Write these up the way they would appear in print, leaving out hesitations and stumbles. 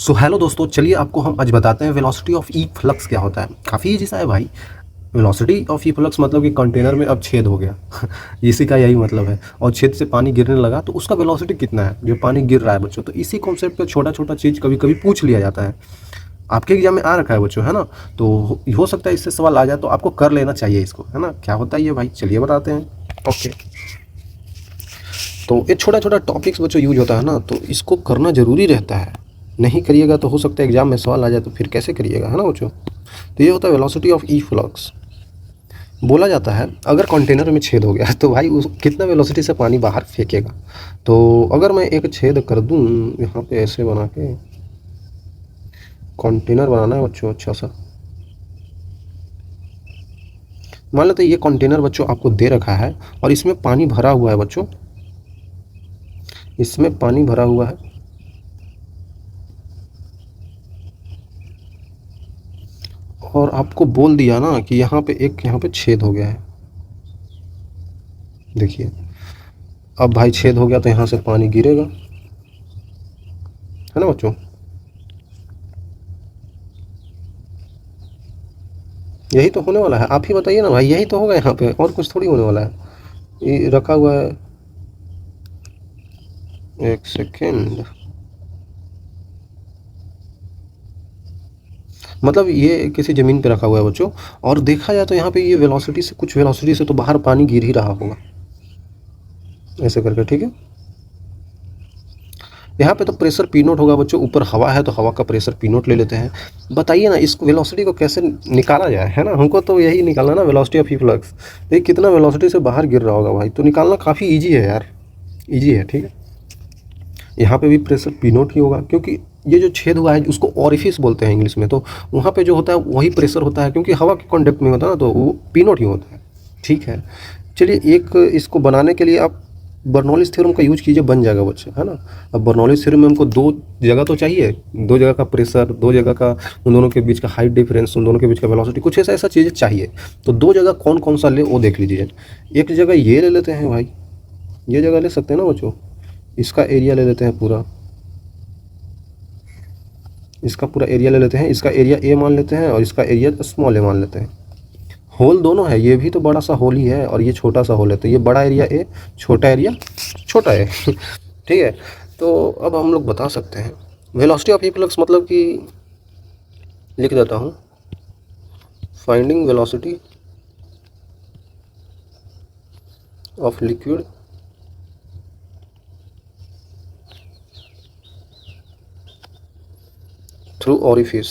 So hello दोस्तों, चलिए आपको हम आज बताते हैं वेलोसिटी ऑफ ई फ्लक्स क्या होता है। काफ़ी ईजी सा है भाई। वेलोसिटी ऑफ ई फ्लक्स मतलब कि कंटेनर में अब छेद हो गया इसी का यही मतलब है, और छेद से पानी गिरने लगा तो उसका वेलोसिटी कितना है जो पानी गिर रहा है बच्चों। तो इसी कॉन्सेप्ट पे छोटा छोटा चीज़ कभी कभी पूछ लिया जाता है। आपके एग्जाम में आ रखा है बच्चों, है ना। तो हो सकता है इससे सवाल आ जाए, तो आपको कर लेना चाहिए इसको, है ना। क्या होता है ये भाई, चलिए बताते हैं। ओके, तो ये छोटा छोटा टॉपिक्स बच्चों यूज होता है ना, तो इसको करना ज़रूरी रहता है। नहीं करिएगा तो हो सकता है एग्जाम में सवाल आ जाए, तो फिर कैसे करिएगा, है ना बच्चों। तो ये होता है वेलोसिटी ऑफ ई फ्लक्स। बोला जाता है अगर कंटेनर में छेद हो गया तो भाई उस कितना वेलोसिटी से पानी बाहर फेंकेगा। तो अगर मैं एक छेद कर दूं यहाँ पे ऐसे बना के, कंटेनर बनाना है बच्चों अच्छा सा। मान लेते हैं ये कंटेनर बच्चों आपको दे रखा है और इसमें पानी भरा हुआ है बच्चों, इसमें पानी भरा हुआ है। और आपको बोल दिया ना कि यहाँ पे छेद हो गया है। देखिए अब भाई छेद हो गया तो यहाँ से पानी गिरेगा, है ना बच्चों। यही तो होने वाला है, आप ही बताइए ना भाई, यही तो होगा यहाँ पे, और कुछ थोड़ी होने वाला है। ये रखा हुआ है, एक सेकेंड, मतलब ये किसी ज़मीन पे रखा हुआ है बच्चों। और देखा जाए तो यहाँ पे ये वेलोसिटी से, कुछ वेलोसिटी से तो बाहर पानी गिर ही रहा होगा ऐसे करके, ठीक है। यहाँ पे तो प्रेशर पी नोट होगा बच्चों, ऊपर हवा है तो हवा का प्रेशर पी नोट ले लेते हैं। बताइए ना इस वेलोसिटी को कैसे निकाला जाए, है ना। हमको तो यही निकालना ना, वेलोसिटी ऑफ ई फ्लक्स। देखिए कितना वेलोसिटी से बाहर गिर रहा होगा भाई, तो निकालना काफ़ी ईजी है यार, ईजी है, ठीक है। यहाँ पे भी प्रेशर पी नोट ही होगा, क्योंकि ये जो छेद हुआ है उसको ऑरिफिस बोलते हैं इंग्लिश में। तो वहाँ पे जो होता है वही प्रेशर होता है, क्योंकि हवा के कॉन्टेक्ट में होता है ना, तो वो पी नोट ही होता है, ठीक है। चलिए एक इसको बनाने के लिए आप बर्नौलीज थ्योरम का यूज कीजिए, बन जाएगा बच्चे, है ना। अब बर्नौलीज थ्योरम में हमको दो जगह तो चाहिए, दो जगह का प्रेशर, दो जगह का उन दोनों के बीच का हाइट डिफरेंस, उन दोनों के बीच का वेलोसिटी, कुछ ऐसा ऐसा चीज़ें चाहिए। तो दो जगह कौन कौन सा ले वो देख लीजिए। एक जगह ये ले लेते हैं भाई, ये जगह ले सकते हैं ना बच्चों। इसका एरिया ले लेते हैं पूरा, इसका पूरा एरिया ले लेते हैं, इसका एरिया ए मान लेते हैं और इसका एरिया स्मॉल ए मान लेते हैं। होल दोनों है, ये भी तो बड़ा सा होल ही है और ये छोटा सा होल है, तो ये बड़ा एरिया ए, छोटा एरिया छोटा ए ठीक है। तो अब हम लोग बता सकते हैं वेलोसिटी ऑफ ई फ्लक्स, मतलब कि लिख देता हूँ, finding velocity of liquid through orifice,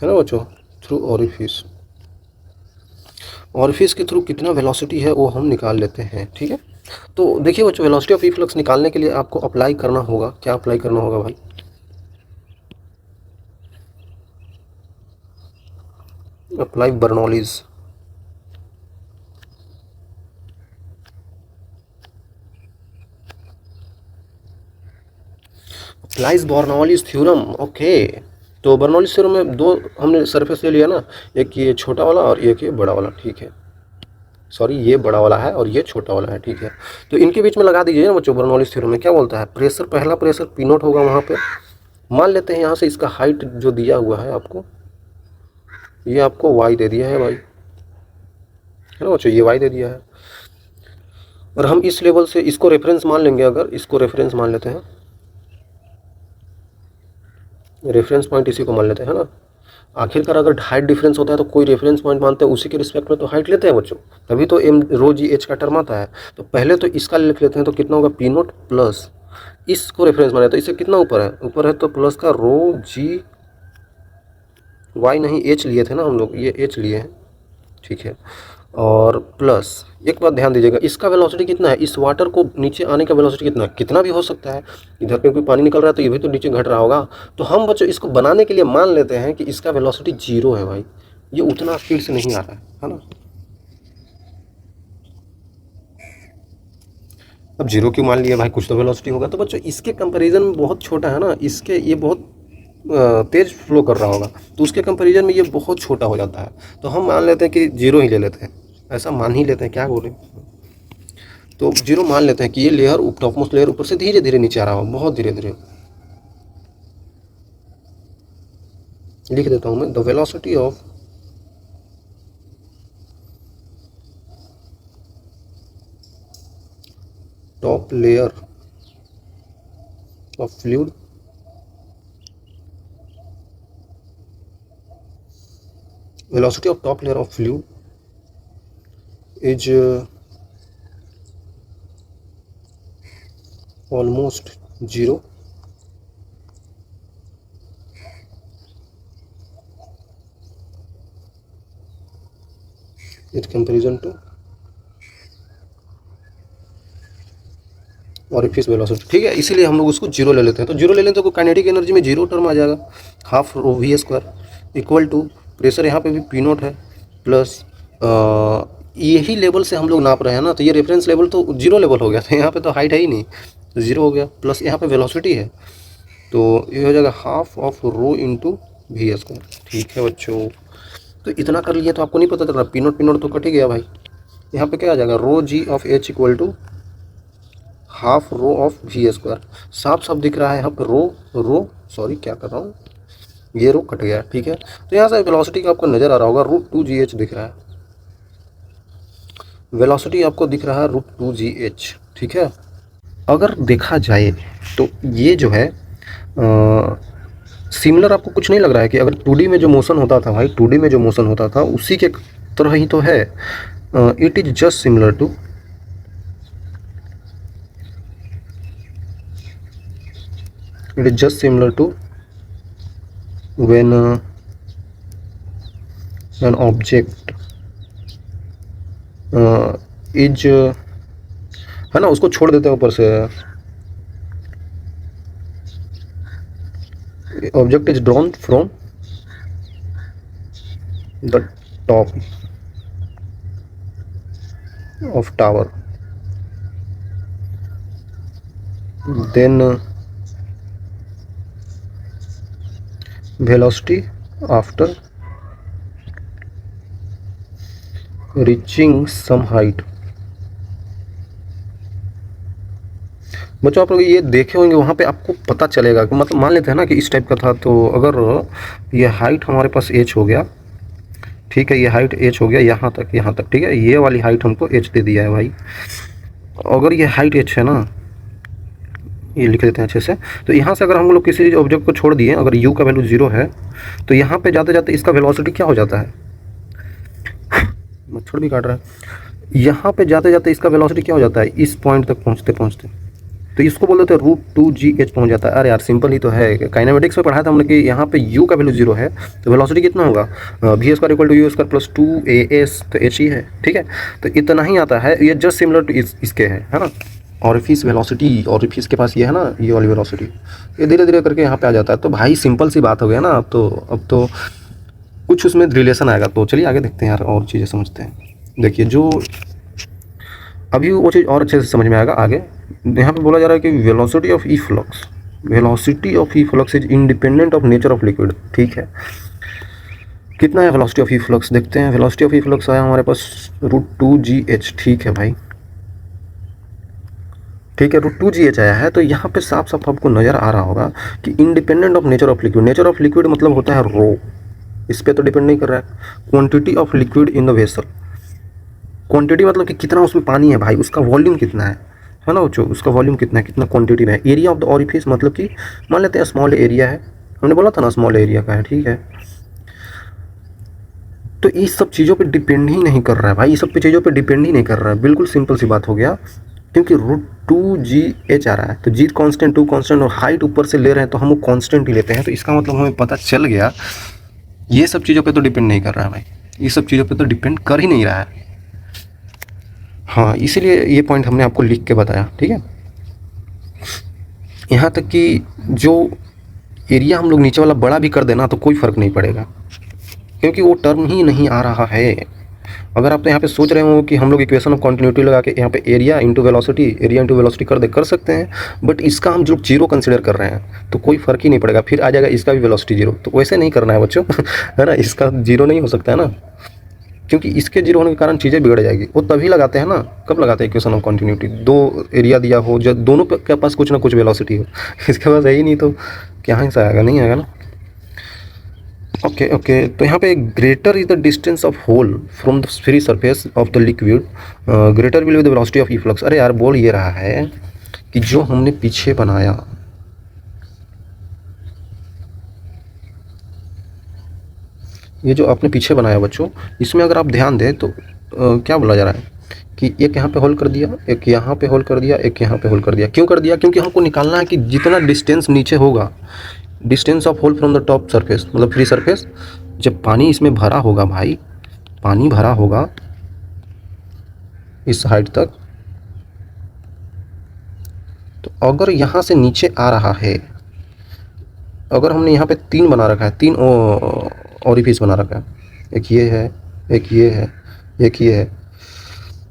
है ना बच्चों, थ्रू ऑरिफिस। ऑरिफिस के थ्रू कितना वेलोसिटी है वो हम निकाल लेते हैं, ठीक है। तो देखिए बच्चों, वेलोसिटी ऑफ ई फ्लक्स निकालने के लिए आपको अप्लाई करना होगा, क्या अप्लाई करना होगा भाई, apply Bernoulli's. Applies Bernoulli's theorem, okay. तो बर्नौलीज थ्योरम में दो हमने सरफेस ले लिया ना, एक ये छोटा वाला और एक ये बड़ा वाला, ठीक है। सॉरी, ये बड़ा वाला है और ये छोटा वाला है, ठीक है। तो इनके बीच में लगा दीजिए ना बच्चों। बर्नौलीज थ्योरम में क्या बोलता है, प्रेशर, पहला प्रेशर पी नोट होगा वहाँ पे। मान लेते हैं यहाँ से इसका हाइट जो दिया हुआ है आपको, ये आपको वाई दे दिया है भाई, है ना बच्चों, ये वाई दे दिया है। और हम इस लेवल से इसको रेफरेंस मान लेंगे, अगर इसको रेफरेंस मान लेते हैं, रेफरेंस पॉइंट इसी को मान लेते हैं ना। आखिरकार अगर हाइट डिफरेंस होता है तो कोई रेफरेंस पॉइंट मानते हैं, उसी के रिस्पेक्ट में तो हाइट लेते हैं बच्चों, तभी तो एम रो जी एच का टर्म आता है। तो पहले तो इसका लिख लेते हैं, तो कितना होगा, पी नोट प्लस इसको रेफरेंस माने, तो इससे कितना ऊपर है, ऊपर है तो प्लस का रो जी वाई, नहीं एच लिए थे ना हम लोग, ये एच लिए हैं, ठीक है। और प्लस एक बात ध्यान दीजिएगा, इसका वेलोसिटी कितना है, इस वाटर को नीचे आने का वेलोसिटी कितना है, कितना भी हो सकता है। इधर क्योंकि पानी निकल रहा है तो ये भी तो नीचे घट रहा होगा। तो हम बच्चों इसको बनाने के लिए मान लेते हैं कि इसका वेलोसिटी 0 है भाई, ये उतना स्पीड से नहीं आ रहा है ना। अब 0 क्यों मान लिया भाई, कुछ तो वेलोसिटी होगा। तो बच्चों इसके कंपैरिजन में बहुत छोटा है ना, इसके ये बहुत तेज फ्लो कर रहा होगा, तो उसके कंपैरिजन में ये बहुत छोटा हो जाता है। तो हम मान लेते हैं कि 0 ही ले लेते हैं, ऐसा मान ही लेते हैं, क्या बोले। तो 0 मान लेते हैं कि ये लेयर, टॉप मोस्ट लेयर ऊपर से धीरे धीरे नीचे आ रहा हो, बहुत धीरे धीरे। लिख देता हूँ मैं, the velocity of top layer of fluid velocity of top layer of fluid is almost zero in comparison to orifice velocity. ठीक है, इसीलिए हम लोग उसको जीरो ले लेते हैं। तो जीरो ले लेते हैं तो काइनेटिक एनर्जी में जीरो टर्म आ जाएगा, half rho v square equal to pressure यहाँ पे भी पी नोट है प्लस यही लेवल से हम लोग नाप रहे हैं ना, तो ये रेफरेंस लेवल तो जीरो लेवल हो गया था, यहाँ पे तो हाइट है ही नहीं, तो जीरो हो गया, प्लस यहाँ पे वेलोसिटी है, तो ये हो जाएगा half of rho into v square. ठीक है बच्चों, तो इतना कर लिया तो आपको नहीं पता चल रहा, पी नोट तो कट ही गया भाई। यहाँ पे क्या आ जाएगा, rho g of h equal to half rho of v square. साफ साफ दिख रहा है यहाँ पे रो सॉरी क्या कर रहा हूँ, ये रो कट गया। ठीक है, तो यहाँ से वेलोसिटी का आपको नज़र आ रहा होगा, √2gh दिख रहा है, वेलोसिटी आपको दिख रहा है √2gh। ठीक है, अगर देखा जाए तो ये जो है सिमिलर आपको कुछ नहीं लग रहा है कि अगर 2D में जो मोशन होता था भाई, 2D में जो मोशन होता था उसी के तरह ही तो है। It is just similar to when an object is है ना, उसको छोड़ देते हैं ऊपर से, object is drawn from the top of tower, then velocity after reaching some height। बच्चों आप लोग ये देखे होंगे, वहाँ पे आपको पता चलेगा कि मतलब मान लेते हैं ना कि इस टाइप का था, तो अगर ये हाइट हमारे पास h हो गया, ठीक है, ये हाइट h हो गया यहाँ तक, ठीक है, ये वाली हाइट हमको h दे दिया है भाई। अगर ये हाइट h है ना, ये लिख लेते हैं अच्छे से, तो यहाँ से अगर हम लोग किसी ऑब्जेक्ट को छोड़ दिए, अगर u का वैल्यू 0 है, तो यहाँ पे जाते जाते इसका वेलोसिटी क्या हो जाता है, मच्छर भी काट रहा है, यहाँ पे जाते जाते इसका वेलोसिटी क्या हो जाता है, इस पॉइंट तक पहुँचते पहुँचते, तो इसको बोल देते हैं √2gh पहुँच जाता है। अरे यार सिंपल ही तो है, काइनेमेटिक्स में पढ़ा था हमने कि यहाँ पे u का वैल्यू 0 है तो वेलोसिटी कितना होगा, v square equal to u square plus 2as, तो h ही है। ठीक है, तो इतना ही आता है, ये जस्ट सिमिलर टू इसके है ना, ऑरिफिस वेलोसिटी, ऑरिफिस के पास ये है ना, ये वाली वेलोसिटी, ये धीरे धीरे करके यहाँ पे आ जाता है। तो भाई सिंपल सी बात हो गया ना, अब तो कुछ उसमें रिलेशन आएगा। तो चलिए आगे देखते हैं यार, और चीज़ें समझते हैं। देखिए जो अभी वो चीज़ और अच्छे से समझ में आएगा आगे। यहाँ पे बोला जा रहा है कि velocity of E flux is independent of nature of liquid. ठीक है, कितना है वेलोसिटी ऑफ ई फ्लक्स, देखते हैं। वेलोसिटी ऑफ ई फ्लक्स आया हमारे पास √2gh। ठीक है भाई, ठीक है, √2gh आया है। तो यहाँ पे साफ साफ आपको नज़र आ रहा होगा कि independent of nature of liquid, nature of liquid मतलब होता है रो, इस पर तो डिपेंड नहीं कर रहा है। Quantity of liquid in the vessel, quantity मतलब कि कितना उसमें पानी है भाई, उसका वॉल्यूम कितना है ना बच्चों, उसका वॉल्यूम कितना है, कितना क्वांटिटी में है। एरिया ऑफ द ऑरिफिस मतलब कि मान लेते हैं स्मॉल एरिया है, हमने बोला था ना स्मॉल एरिया का है। ठीक है, तो इस सब चीज़ों पे डिपेंड ही नहीं कर रहा है भाई, ये सब चीज़ों पे डिपेंड ही नहीं कर रहा है, बिल्कुल सिंपल सी बात हो गया। क्योंकि √2gh आ रहा है, तो जी कांस्टेंट, 2 कांस्टेंट, और हाइट ऊपर से ले रहे हैं तो हम वो कांस्टेंट ही लेते हैं। तो इसका मतलब हमें पता चल गया ये सब चीज़ों पे तो डिपेंड नहीं कर रहा है भाई, ये सब चीज़ों पे तो डिपेंड कर ही नहीं रहा है। हाँ, इसीलिए ये पॉइंट हमने आपको लिख के बताया। ठीक है, यहाँ तक कि जो एरिया हम लोग नीचे वाला बड़ा भी कर देना तो कोई फ़र्क नहीं पड़ेगा, क्योंकि वो टर्म ही नहीं आ रहा है। अगर आप तो यहाँ पे सोच रहे हो कि हम लोग इक्वेशन ऑफ कंटिन्यूटी लगा के यहाँ पे एरिया इंटू वेलोसिटी कर सकते हैं, बट इसका हम जो जीरो कंसिडर कर रहे हैं तो कोई फ़र्क ही नहीं पड़ेगा, फिर आ जाएगा इसका भी वेलोसिटी जीरो। तो वैसे नहीं करना है बच्चों है ना, इसका जीरो नहीं हो सकता है ना, क्योंकि इसके जीरो होने के कारण चीज़ें बिगड़ जाएगी। वो तभी लगाते हैं ना, कब लगाते हैं इक्वेशन ऑफ कंटिन्यूटी, दो एरिया दिया हो, जब दोनों के पास कुछ ना कुछ वेलोसिटी हो, इसके पास है ही नहीं तो क्या से आएगा, नहीं आएगा ना। ओके ओके, तो यहाँ पे greater is the distance of hole from the free surface of the liquid, greater will be the velocity of efflux. अरे यार बोल ये रहा है कि जो हमने पीछे बनाया, ये जो आपने पीछे बनाया बच्चों, इसमें अगर आप ध्यान दें तो क्या बोला जा रहा है कि एक यहाँ पे होल्ड कर दिया, एक यहाँ पे होल्ड कर दिया, एक यहाँ पे होल्ड कर दिया। क्यों कर दिया? क्योंकि हमको निकालना है कि जितना डिस्टेंस नीचे होगा, distance of hole from the top surface, मतलब फ्री सरफेस, जब पानी इसमें भरा होगा भाई, पानी भरा होगा इस हाइट तक, तो अगर यहाँ से नीचे आ रहा है, अगर हमने यहाँ पे 3 बना रखा है, 3 ओरिफिस बना रखा है, एक ये है, एक ये है, एक ये है।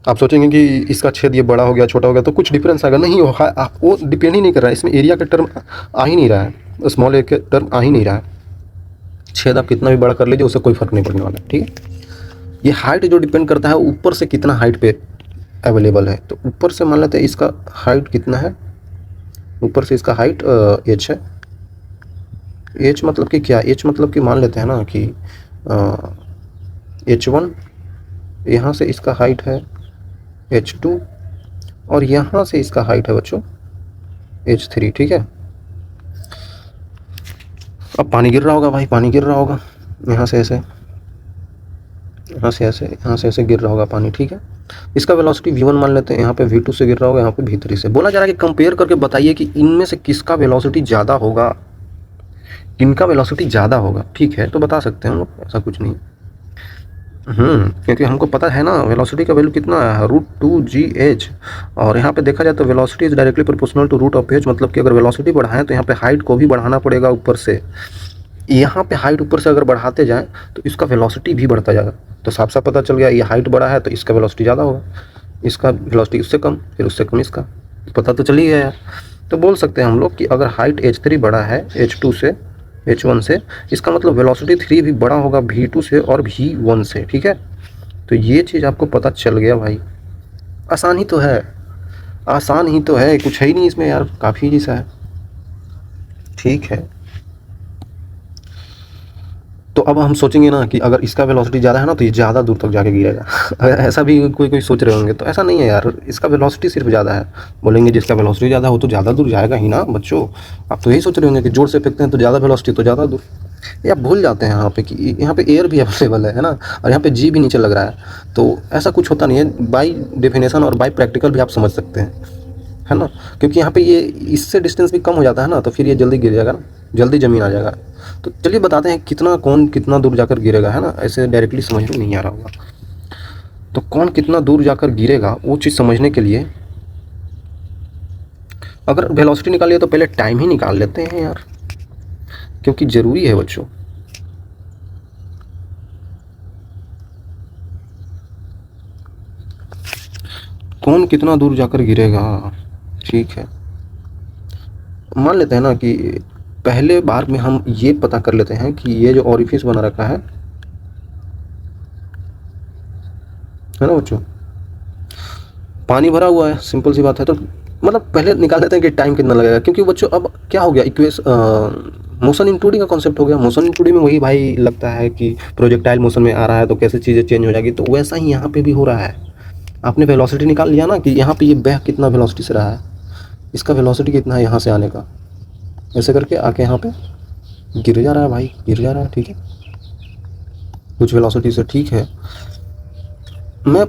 आप सोचेंगे कि इसका छेद ये बड़ा हो गया छोटा हो गया तो कुछ डिफरेंस आएगा, नहीं वो डिपेंड ही नहीं कर रहा है, इसमें एरिया का टर्म आ ही नहीं रहा है, स्मॉल एरिया का टर्म आ ही नहीं रहा है। छेद आप कितना भी बड़ा कर लीजिए उससे कोई फर्क नहीं पड़ने वाला, ठीक है। ये हाइट जो डिपेंड करता है ऊपर से कितना हाइट पे अवेलेबल है, तो ऊपर से मान लेते हैं इसका हाइट कितना है, ऊपर से इसका हाइट एच है। एच मतलब कि क्या, एच मतलब कि मान लेते हैं ना कि H1, यहाँ से इसका हाइट है H2 और यहाँ से इसका हाइट है बच्चों H3, ठीक है। अब पानी गिर रहा होगा भाई, पानी गिर रहा होगा यहाँ से ऐसे, यहाँ से ऐसे, यहाँ से ऐसे गिर रहा होगा पानी, ठीक है। इसका वेलोसिटी v1 मान लेते हैं, यहाँ पे v2 से गिर रहा होगा, यहाँ पे v3 से। बोला जा रहा है कि कंपेयर करके बताइए कि इनमें से किसका वेलोसिटी ज़्यादा होगा, किनका वेलोसिटी ज़्यादा होगा, ठीक है। तो बता सकते हैं हम लोग, ऐसा कुछ नहीं। क्योंकि हमको पता है ना वेलोसिटी का वैल्यू कितना है, √2gh, और यहाँ पे देखा जाए तो velocity is directly proportional to root of h, मतलब कि अगर वेलोसिटी बढ़ाएं तो यहाँ पे हाइट को भी बढ़ाना पड़ेगा ऊपर से। यहाँ पे हाइट ऊपर से अगर बढ़ाते जाएं तो इसका वेलोसिटी भी बढ़ता जाएगा। तो साफ साफ पता चल गया, ये हाइट बड़ा है तो इसका वेलोसिटी ज़्यादा होगा, इसका वेलोसिटी उससे कम, फिर उससे कम इसका, पता तो चल ही गया। तो बोल सकते हैं हम लोग कि अगर हाइट h3 बड़ा है h2 से, h1 से, इसका मतलब वेलोसिटी 3 भी बड़ा होगा v2 से और v1 से, ठीक है। तो ये चीज़ आपको पता चल गया भाई। आसान ही तो है, आसान ही तो है, कुछ है ही नहीं इसमें यार, काफ़ी जैसा है, ठीक है। तो अब हम सोचेंगे ना कि अगर इसका वेलोसिटी ज़्यादा है ना तो ये ज़्यादा दूर तक जाके गिरेगा। ऐसा भी कोई सोच रहे होंगे, तो ऐसा नहीं है यार, इसका वेलोसिटी सिर्फ ज़्यादा है। बोलेंगे जिसका वेलोसिटी ज़्यादा हो तो ज़्यादा दूर जाएगा ही ना बच्चों। आप तो यही सोच रहे होंगे कि जोर से फेंकते हैं तो ज़्यादा वेलोसिटी तो ज़्यादा दूर। ये आप भूल जाते हैं यहाँ पे कि यहाँ पे एयर भी अवेलेबल है ना, और यहाँ पे जी भी नीचे लग रहा है, तो ऐसा कुछ होता नहीं है। बाई डेफिनेशन और बाई प्रैक्टिकल भी आप समझ सकते हैं, है ना, क्योंकि यहाँ पे ये इससे डिस्टेंस भी कम हो जाता है ना, तो फिर ये जल्दी गिर जाएगा ना, जल्दी ज़मीन आ जाएगा। तो चलिए बताते हैं कितना, कौन कितना दूर जाकर गिरेगा, है ना, ऐसे डायरेक्टली समझ में नहीं आ रहा होगा। तो कौन कितना दूर जाकर गिरेगा वो चीज़ समझने के लिए अगर वेलोसिटी निकालिए तो पहले टाइम ही निकाल लेते हैं यार, क्योंकि ज़रूरी है बच्चों। कौन कितना दूर जाकर गिरेगा, ठीक है। मान लेते हैं ना कि पहले बार में हम ये पता कर लेते हैं कि ये जो ओरिफिस बना रखा है ना बच्चों, पानी भरा हुआ है, सिंपल सी बात है। तो मतलब पहले निकाल लेते हैं कि टाइम कितना लगेगा, क्योंकि बच्चों अब क्या हो गया, मोशन इन 2D का कॉन्सेप्ट हो गया। मोशन इन 2D में वही भाई लगता है कि प्रोजेक्टाइल मोशन में आ रहा है तो कैसे चीज़ें चेंज हो जाएगी, तो वैसा ही यहाँ पे भी हो रहा है। आपने वेलोसिटी निकाल लिया ना कि यहाँ पे ये बह कितना वेलोसिटी से रहा है, इसका वेलोसिटी कितना है यहाँ से आने का, ऐसे करके आके यहाँ पे गिर जा रहा है भाई, गिर जा रहा है, ठीक है, कुछ वेलोसिटी से, ठीक है। मैं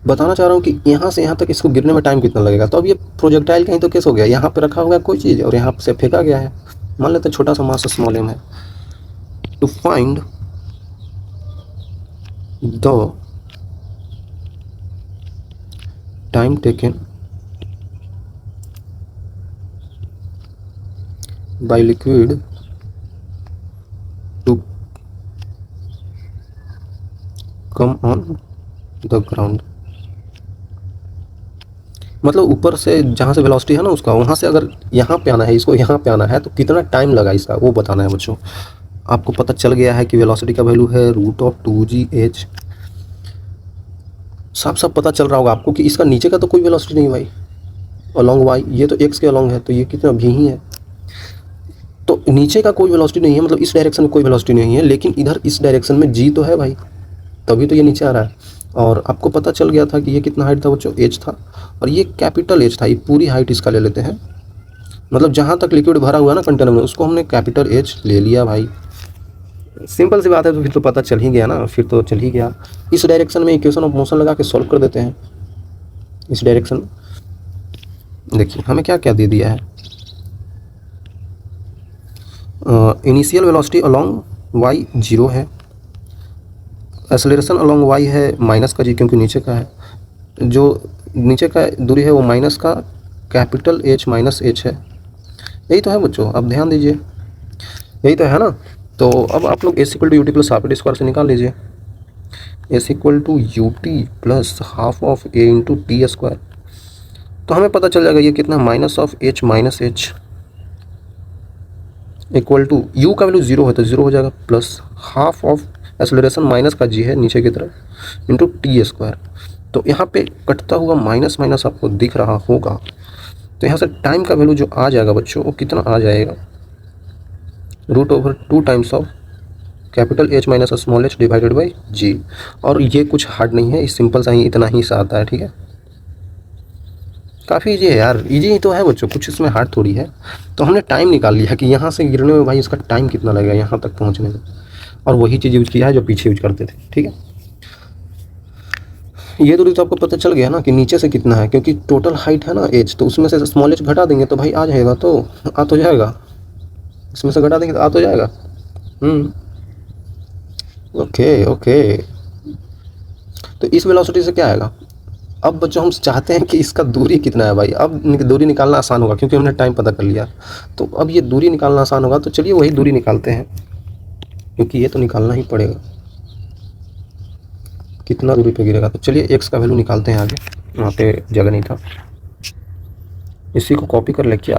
बताना चाह रहा हूँ कि यहाँ से यहाँ तक इसको गिरने में टाइम कितना लगेगा। तो अब ये प्रोजेक्टाइल कहीं तो केस हो गया, यहाँ पे रखा हुआ है कोई चीज़ और यहाँ से फेंका गया है, मान लेते हैं छोटा सा मास स्मॉल m है। To find the time taken by liquid to come on the ground, मतलब ऊपर से जहाँ से वेलोसिटी है ना उसका, वहाँ से अगर यहाँ पे आना है, इसको यहाँ पे आना है तो कितना टाइम लगा इसका वो बताना है बच्चों। आपको पता चल गया है कि वेलोसिटी का वैल्यू है √2gh। साफ साफ पता चल रहा होगा आपको कि इसका नीचे का तो कोई वेलोसिटी नहीं भाई, अलॉन्ग y, ये तो x के अलॉन्ग है, तो ये कितना भी ही है। तो नीचे का कोई वेलोसिटी नहीं है, मतलब इस डायरेक्शन में कोई वेलोसिटी नहीं है, लेकिन इधर इस डायरेक्शन में जी तो है भाई, तभी तो ये नीचे आ रहा है। और आपको पता चल गया था कि ये कितना हाइट था बच्चों, एच था, और ये कैपिटल एच था। ये पूरी हाइट इसका ले लेते हैं, मतलब जहाँ तक लिक्विड भरा हुआ है ना कंटेनर में, उसको हमने कैपिटल एच ले लिया भाई। सिंपल सी बात है, तो फिर तो पता चल ही गया ना, फिर तो चल ही गया। इस डायरेक्शन में इक्वेशन ऑफ मोशन लगा के सॉल्व कर देते हैं। इस डायरेक्शन में देखिए हमें क्या क्या दे दिया है। इनिशियल वेलोसिटी अलोंग वाई 0 है, एक्सेलरेशन अलोंग वाई है माइनस का जी, क्योंकि नीचे का है, जो नीचे का दूरी है वो माइनस का कैपिटल एच माइनस एच है। यही तो है बच्चों, अब ध्यान दीजिए, यही तो है ना। तो अब आप लोग S equal to U T plus half A square से निकाल लीजिए। S equal to U T plus half of A into T square, तो हमें पता चल जाएगा ये कितना, minus of H minus H equal to U का वैल्यू 0 है तो 0 हो जाएगा, plus half of acceleration minus का जी है नीचे की तरफ इंटू टी स्क्वायर। तो यहाँ पे कटता हुआ माइनस माइनस आपको दिख रहा होगा, तो यहाँ से टाइम का वैल्यू जो आ जाएगा बच्चों, वो कितना आ जाएगा, √2 times of capital H minus small h divided by g. और ये कुछ हार्ड नहीं है, इस सिंपल सा ही इतना ही सा आता है, ठीक है। काफ़ी ईजी है यार, ईजी ही तो है बच्चों, कुछ इसमें हार्ड थोड़ी है। तो हमने टाइम निकाल लिया कि यहाँ से गिरने में भाई इसका टाइम कितना लगेगा यहाँ तक पहुँचने में, और वही चीज़ यूज किया है जो पीछे यूज करते थे, ठीक है। ये दूरी तो आपको पता चल गया ना कि नीचे से कितना है, क्योंकि टोटल हाइट है ना एच, तो उसमें से स्मॉल एच घटा देंगे तो भाई आ जाएगा, तो आ तो जाएगा, इसमें से घटा देंगे तो आ तो जाएगा। ओके ओके, तो इस वेलोसिटी से क्या आएगा। अब बच्चों हम चाहते हैं कि इसका दूरी कितना है भाई, अब दूरी निकालना आसान होगा क्योंकि हमने टाइम पता कर लिया। तो अब ये दूरी निकालना आसान होगा, तो चलिए वही दूरी निकालते हैं, क्योंकि ये तो निकालना ही पड़ेगा कितना दूरी पे गिरेगा। तो चलिए एक्स का वैल्यू निकालते हैं आगे, वहाँ पे जगह नहीं था, इसी को कॉपी कर ले क्या।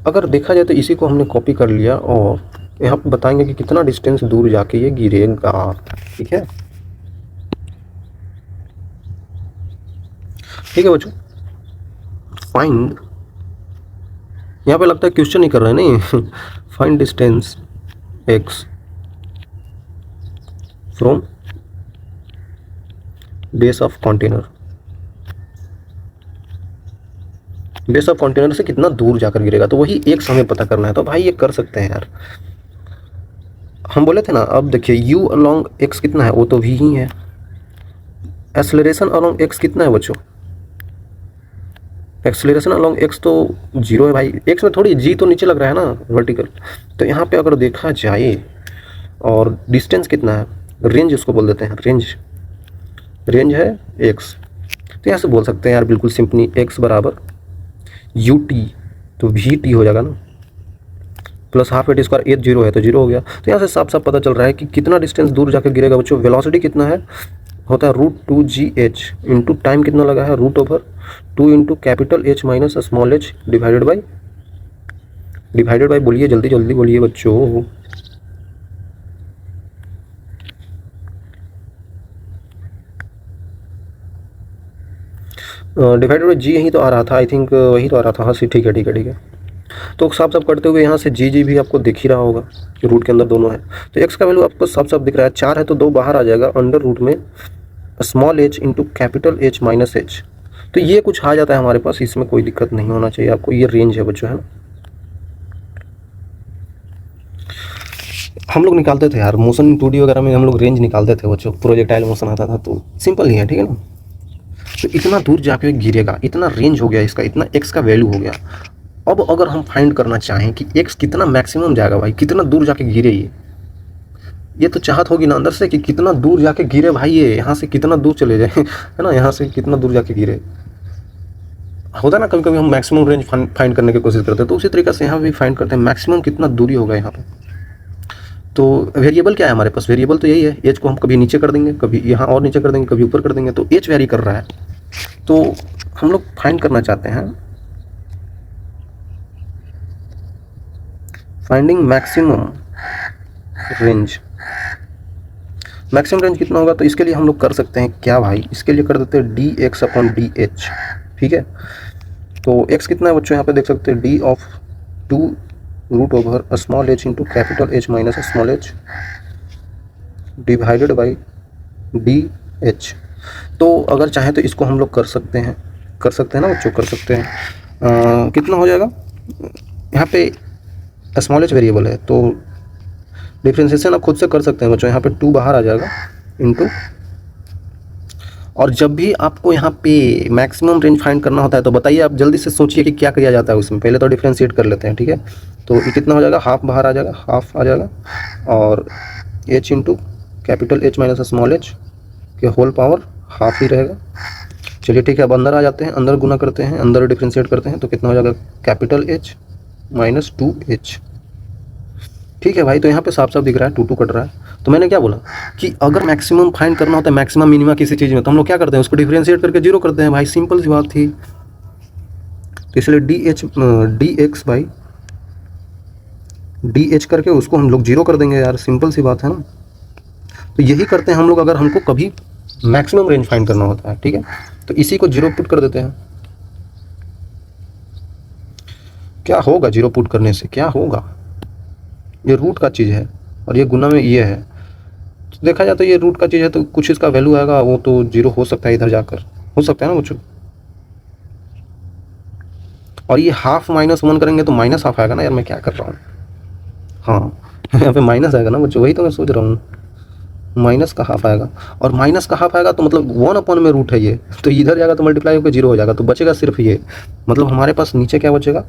अगर देखा जाए तो इसी को हमने कॉपी कर लिया, और यहाँ पे बताएंगे कि कितना डिस्टेंस दूर जाके ये गिरेगा, ठीक है। ठीक है बच्चों, फाइंड, यहाँ पे लगता है क्वेश्चन ही कर रहे हैं नहीं find distance x from base of container, base of container से कितना दूर जाकर गिरेगा, तो वही एक्स हमें पता करना है। तो भाई ये कर सकते हैं यार, हम बोले थे ना। अब देखिए यू अलोंग एक्स कितना है, वो तो वी ही है। एक्सेलरेशन अलोंग एक्स कितना है बच्चों, एक्सेलरेशन अलोंग एक्स तो 0 है भाई, एक्स में थोड़ी जी तो नीचे लग रहा है ना वर्टिकल। तो यहाँ पे अगर देखा जाए, और डिस्टेंस कितना है, रेंज उसको बोल देते हैं, रेंज है एक्स। तो यहाँ से बोल सकते हैं यार बिल्कुल सिंपली, एक्स बराबर यू टी, तो वी टी हो जाएगा ना, plus half at square, h 0 है तो 0 हो गया। तो यहाँ से साफ साफ पता चल रहा है कि कितना डिस्टेंस दूर जाकर गिरेगा बच्चों। वेलोसिटी कितना है, होता है √2gh इंटू टाइम कितना लगा है, √2 into capital H minus small h divided by बोलिए, जल्दी जल्दी बोलिए बच्चों। डिवाइडेड बाई जी यही तो आ रहा था, आई थिंक वही तो आ रहा था। हाँ ठीक है ठीक है ठीक है। तो साफ साफ करते हुए यहाँ से जी भी आपको दिख ही रहा होगा कि रूट के अंदर दोनों है। तो एक्स का वैल्यू आपको साफ साफ दिख रहा है, 4 है तो 2 बाहर आ जाएगा, अंडर रूट में small h into capital H minus H. तो ये कुछ आ जाता है हमारे पास, इसमें कोई दिक्कत नहीं होना चाहिए आपको। ये रेंज है बच्चों, है ना। हम लोग निकालते थे यार मोशन 2D वगैरह में, हम लोग रेंज निकालते थे बच्चों, प्रोजेक्टाइल मोशन आता था, तो सिंपल ही है, ठीक है ना। तो इतना दूर जाके गिरेगा, इतना रेंज हो गया इसका, इतना एक्स का वैल्यू हो गया। अब अगर हम फाइंड करना चाहें कि एक्स कितना मैक्सिमम जाएगा भाई, कितना दूर जाके गिरे, ये तो चाहत होगी ना अंदर से कि कितना दूर जाके गिरे भाई, ये यहाँ से कितना दूर चले जाए, है ना, यहाँ से कितना दूर जाके गिरे। होता है ना कभी कभी हम मैक्सिमम रेंज फाइंड करने की कोशिश करते हैं, तो उसी तरीके से यहाँ भी फाइंड करते हैं मैक्सिमम कितना दूरी होगा यहाँ पे। तो वेरिएबल क्या है हमारे पास, वेरिएबल तो यही है, एच को हम कभी नीचे कर देंगे, कभी यहाँ और नीचे कर देंगे, कभी ऊपर कर देंगे, तो एच वेरी कर रहा है। तो हम लोग फाइंड करना चाहते हैं finding maximum range. Maximum range कितना होगा, तो इसके लिए हम लोग कर सकते हैं क्या भाई, इसके लिए कर देते हैं D x upon D H. ठीक है, तो x कितना है बच्चों, यहाँ पे देख सकते हैं d of 2 root over small h into capital H minus small h divided by d h. तो अगर चाहें तो इसको हम लोग कर सकते हैं ना बच्चों, कर सकते हैं। कितना हो जाएगा, यहाँ पे स्मॉल एच वेरिएबल है तो डिफ्रेंशिएशन आप खुद से कर सकते हैं बच्चों। यहाँ पे 2 बाहर आ जाएगा इंटू, और जब भी आपको यहाँ पे मैक्सिमम रेंज फाइंड करना होता है तो बताइए, आप जल्दी से सोचिए कि क्या किया जाता है उसमें। पहले तो डिफ्रेंशिएट कर लेते हैं। ठीक है, तो ये कितना हो जाएगा, हाफ बाहर आ जाएगा, हाफ आ जाएगा, और H into capital H minus small H के होल पावर हाफ ही रहेगा। चलिए ठीक है, अब अंदर आ जाते हैं, अंदर गुना करते हैं, अंदर डिफ्रेंशिएट करते हैं, तो कितना हो जाएगा कैपिटल एच माइनस 2h। ठीक है भाई, तो यहाँ पे साफ साफ दिख रहा है 2 कट रहा है। तो मैंने क्या बोला कि अगर मैक्सिमम फाइंड करना होता है, मैक्सिमम मिनिमा किसी चीज़ में, तो हम लोग क्या करते हैं, उसको डिफरेंशिएट करके 0 करते हैं भाई, सिंपल सी बात थी। तो इसलिए D x by d H करके उसको हम लोग 0 कर देंगे यार, सिंपल सी बात है ना। तो यही करते हैं हम लोग अगर हमको कभी मैक्सिमम रेंज फाइंड करना होता है। ठीक है, तो इसी को 0 पुट कर देते हैं। क्या होगा 0 पुट करने से, क्या होगा, ये रूट का चीज़ है और ये गुना में ये है, तो देखा जाए तो ये रूट का चीज़ है, तो कुछ इसका वैल्यू आएगा, वो तो 0 हो सकता है, इधर जाकर हो सकता है ना बच्चों। और ये हाफ माइनस 1 करेंगे तो माइनस हाफ आएगा ना यार, मैं क्या कर रहा हूँ, हाँ यहाँ पे माइनस आएगा ना बच्चों, वही तो मैं सोच रहा हूँ, माइनस का हाफ आएगा, और माइनस का हाफ आएगा तो मतलब 1 अपॉन में रूट है ये, तो इधर जाएगा तो मल्टीप्लाई होकर 0 हो जाएगा, तो बचेगा सिर्फ ये, मतलब हमारे पास नीचे क्या बचेगा,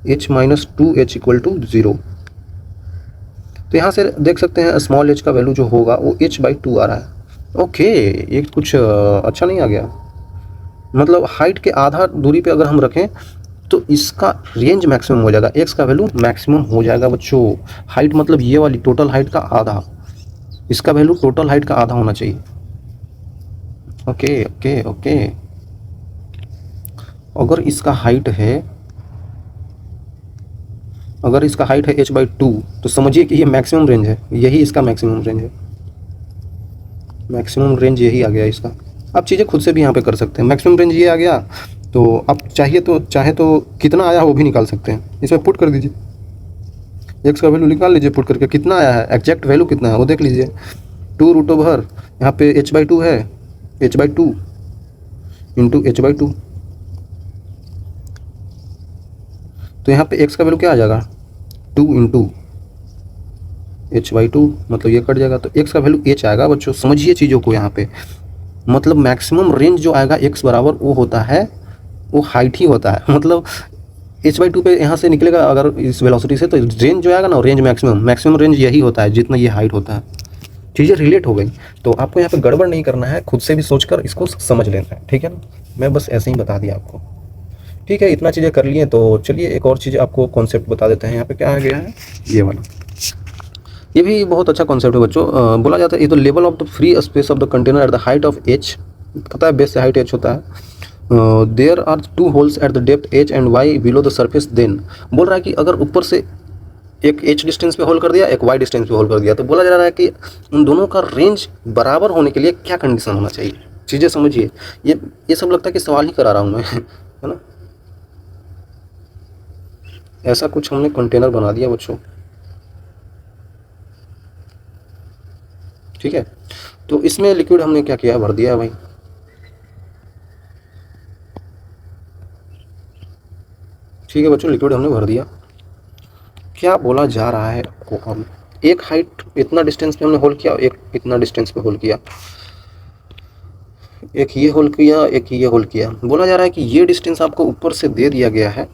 h minus 2h equal to 0। तो यहाँ से देख सकते हैं स्मॉल h का वैल्यू जो होगा वो h/2 आ रहा है। ओके, ये कुछ अच्छा नहीं आ गया, मतलब हाइट के आधा दूरी पे अगर हम रखें तो इसका रेंज मैक्सिमम हो जाएगा, x का वैल्यू मैक्सिमम हो जाएगा बच्चों। हाइट मतलब ये वाली टोटल हाइट का आधा, इसका वैल्यू टोटल हाइट का आधा होना चाहिए। ओके ओके ओके, अगर इसका हाइट है h/2 तो समझिए कि ये मैक्सिमम रेंज है, यही इसका मैक्सिमम रेंज है, मैक्सिमम रेंज यही आ गया इसका। आप चीज़ें खुद से भी यहाँ पे कर सकते हैं, मैक्सिमम रेंज ये आ गया, तो आप चाहे तो कितना आया वो भी निकाल सकते हैं, इसमें पुट कर दीजिए, x का वैल्यू निकाल लीजिए पुट करके, कितना आया है, एग्जैक्ट वैल्यू कितना है वो देख लीजिए, 2 रूट ओवर यहाँ पे h/2 है, h/2 इंटू h/2, तो यहाँ पे x का वैल्यू क्या आ जाएगा, 2 इंटू h/2, मतलब ये कट जाएगा, तो x का वैल्यू h आएगा बच्चों। समझिए चीज़ों को यहाँ पे, मतलब मैक्सिमम रेंज जो आएगा x बराबर वो होता है, वो हाइट ही होता है, मतलब h/2 पे यहाँ से निकलेगा अगर इस वेलोसिटी से, तो रेंज जो आएगा ना, रेंज मैक्सिमम रेंज यही होता है जितना ये हाइट होता है। चीज़ें रिलेट हो गई, तो आपको यहाँ पे गड़बड़ नहीं करना है, खुद से भी सोचकर इसको समझ लेना है। ठीक है ना, मैं बस ऐसे ही बता दिया आपको। ठीक है, इतना चीज़ें कर लिए, तो चलिए एक और चीज़ आपको कॉन्सेप्ट बता देते हैं। यहाँ पे क्या आ गया है, ये वाला, ये भी बहुत अच्छा कॉन्सेप्ट है बच्चों। बोला जाता है ये तो level of the free space of the container at the height of h, पता है बेस से हाइट h होता है, there are 2 holes at the depth h and y below the surface, then बोल रहा है कि अगर ऊपर से एक h डिस्टेंस पे होल कर दिया, एक y डिस्टेंस पे होल कर दिया, तो बोला जा रहा है कि उन दोनों का रेंज बराबर होने के लिए क्या कंडीशन होना चाहिए। चीज़ें समझिए, ये सब लगता है कि सवाल ही करा रहा हूँ मैं, है ना। ऐसा कुछ हमने कंटेनर बना दिया बच्चों, ठीक है, तो इसमें लिक्विड हमने क्या किया, भर दिया भाई। ठीक है बच्चों, लिक्विड हमने भर दिया। क्या बोला जा रहा है आपको, हम एक हाइट इतना डिस्टेंस पे हमने होल किया, एक इतना डिस्टेंस पे होल किया, एक ये होल किया, एक ये होल किया। बोला जा रहा है कि ये डिस्टेंस आपको ऊपर से दे दिया गया है,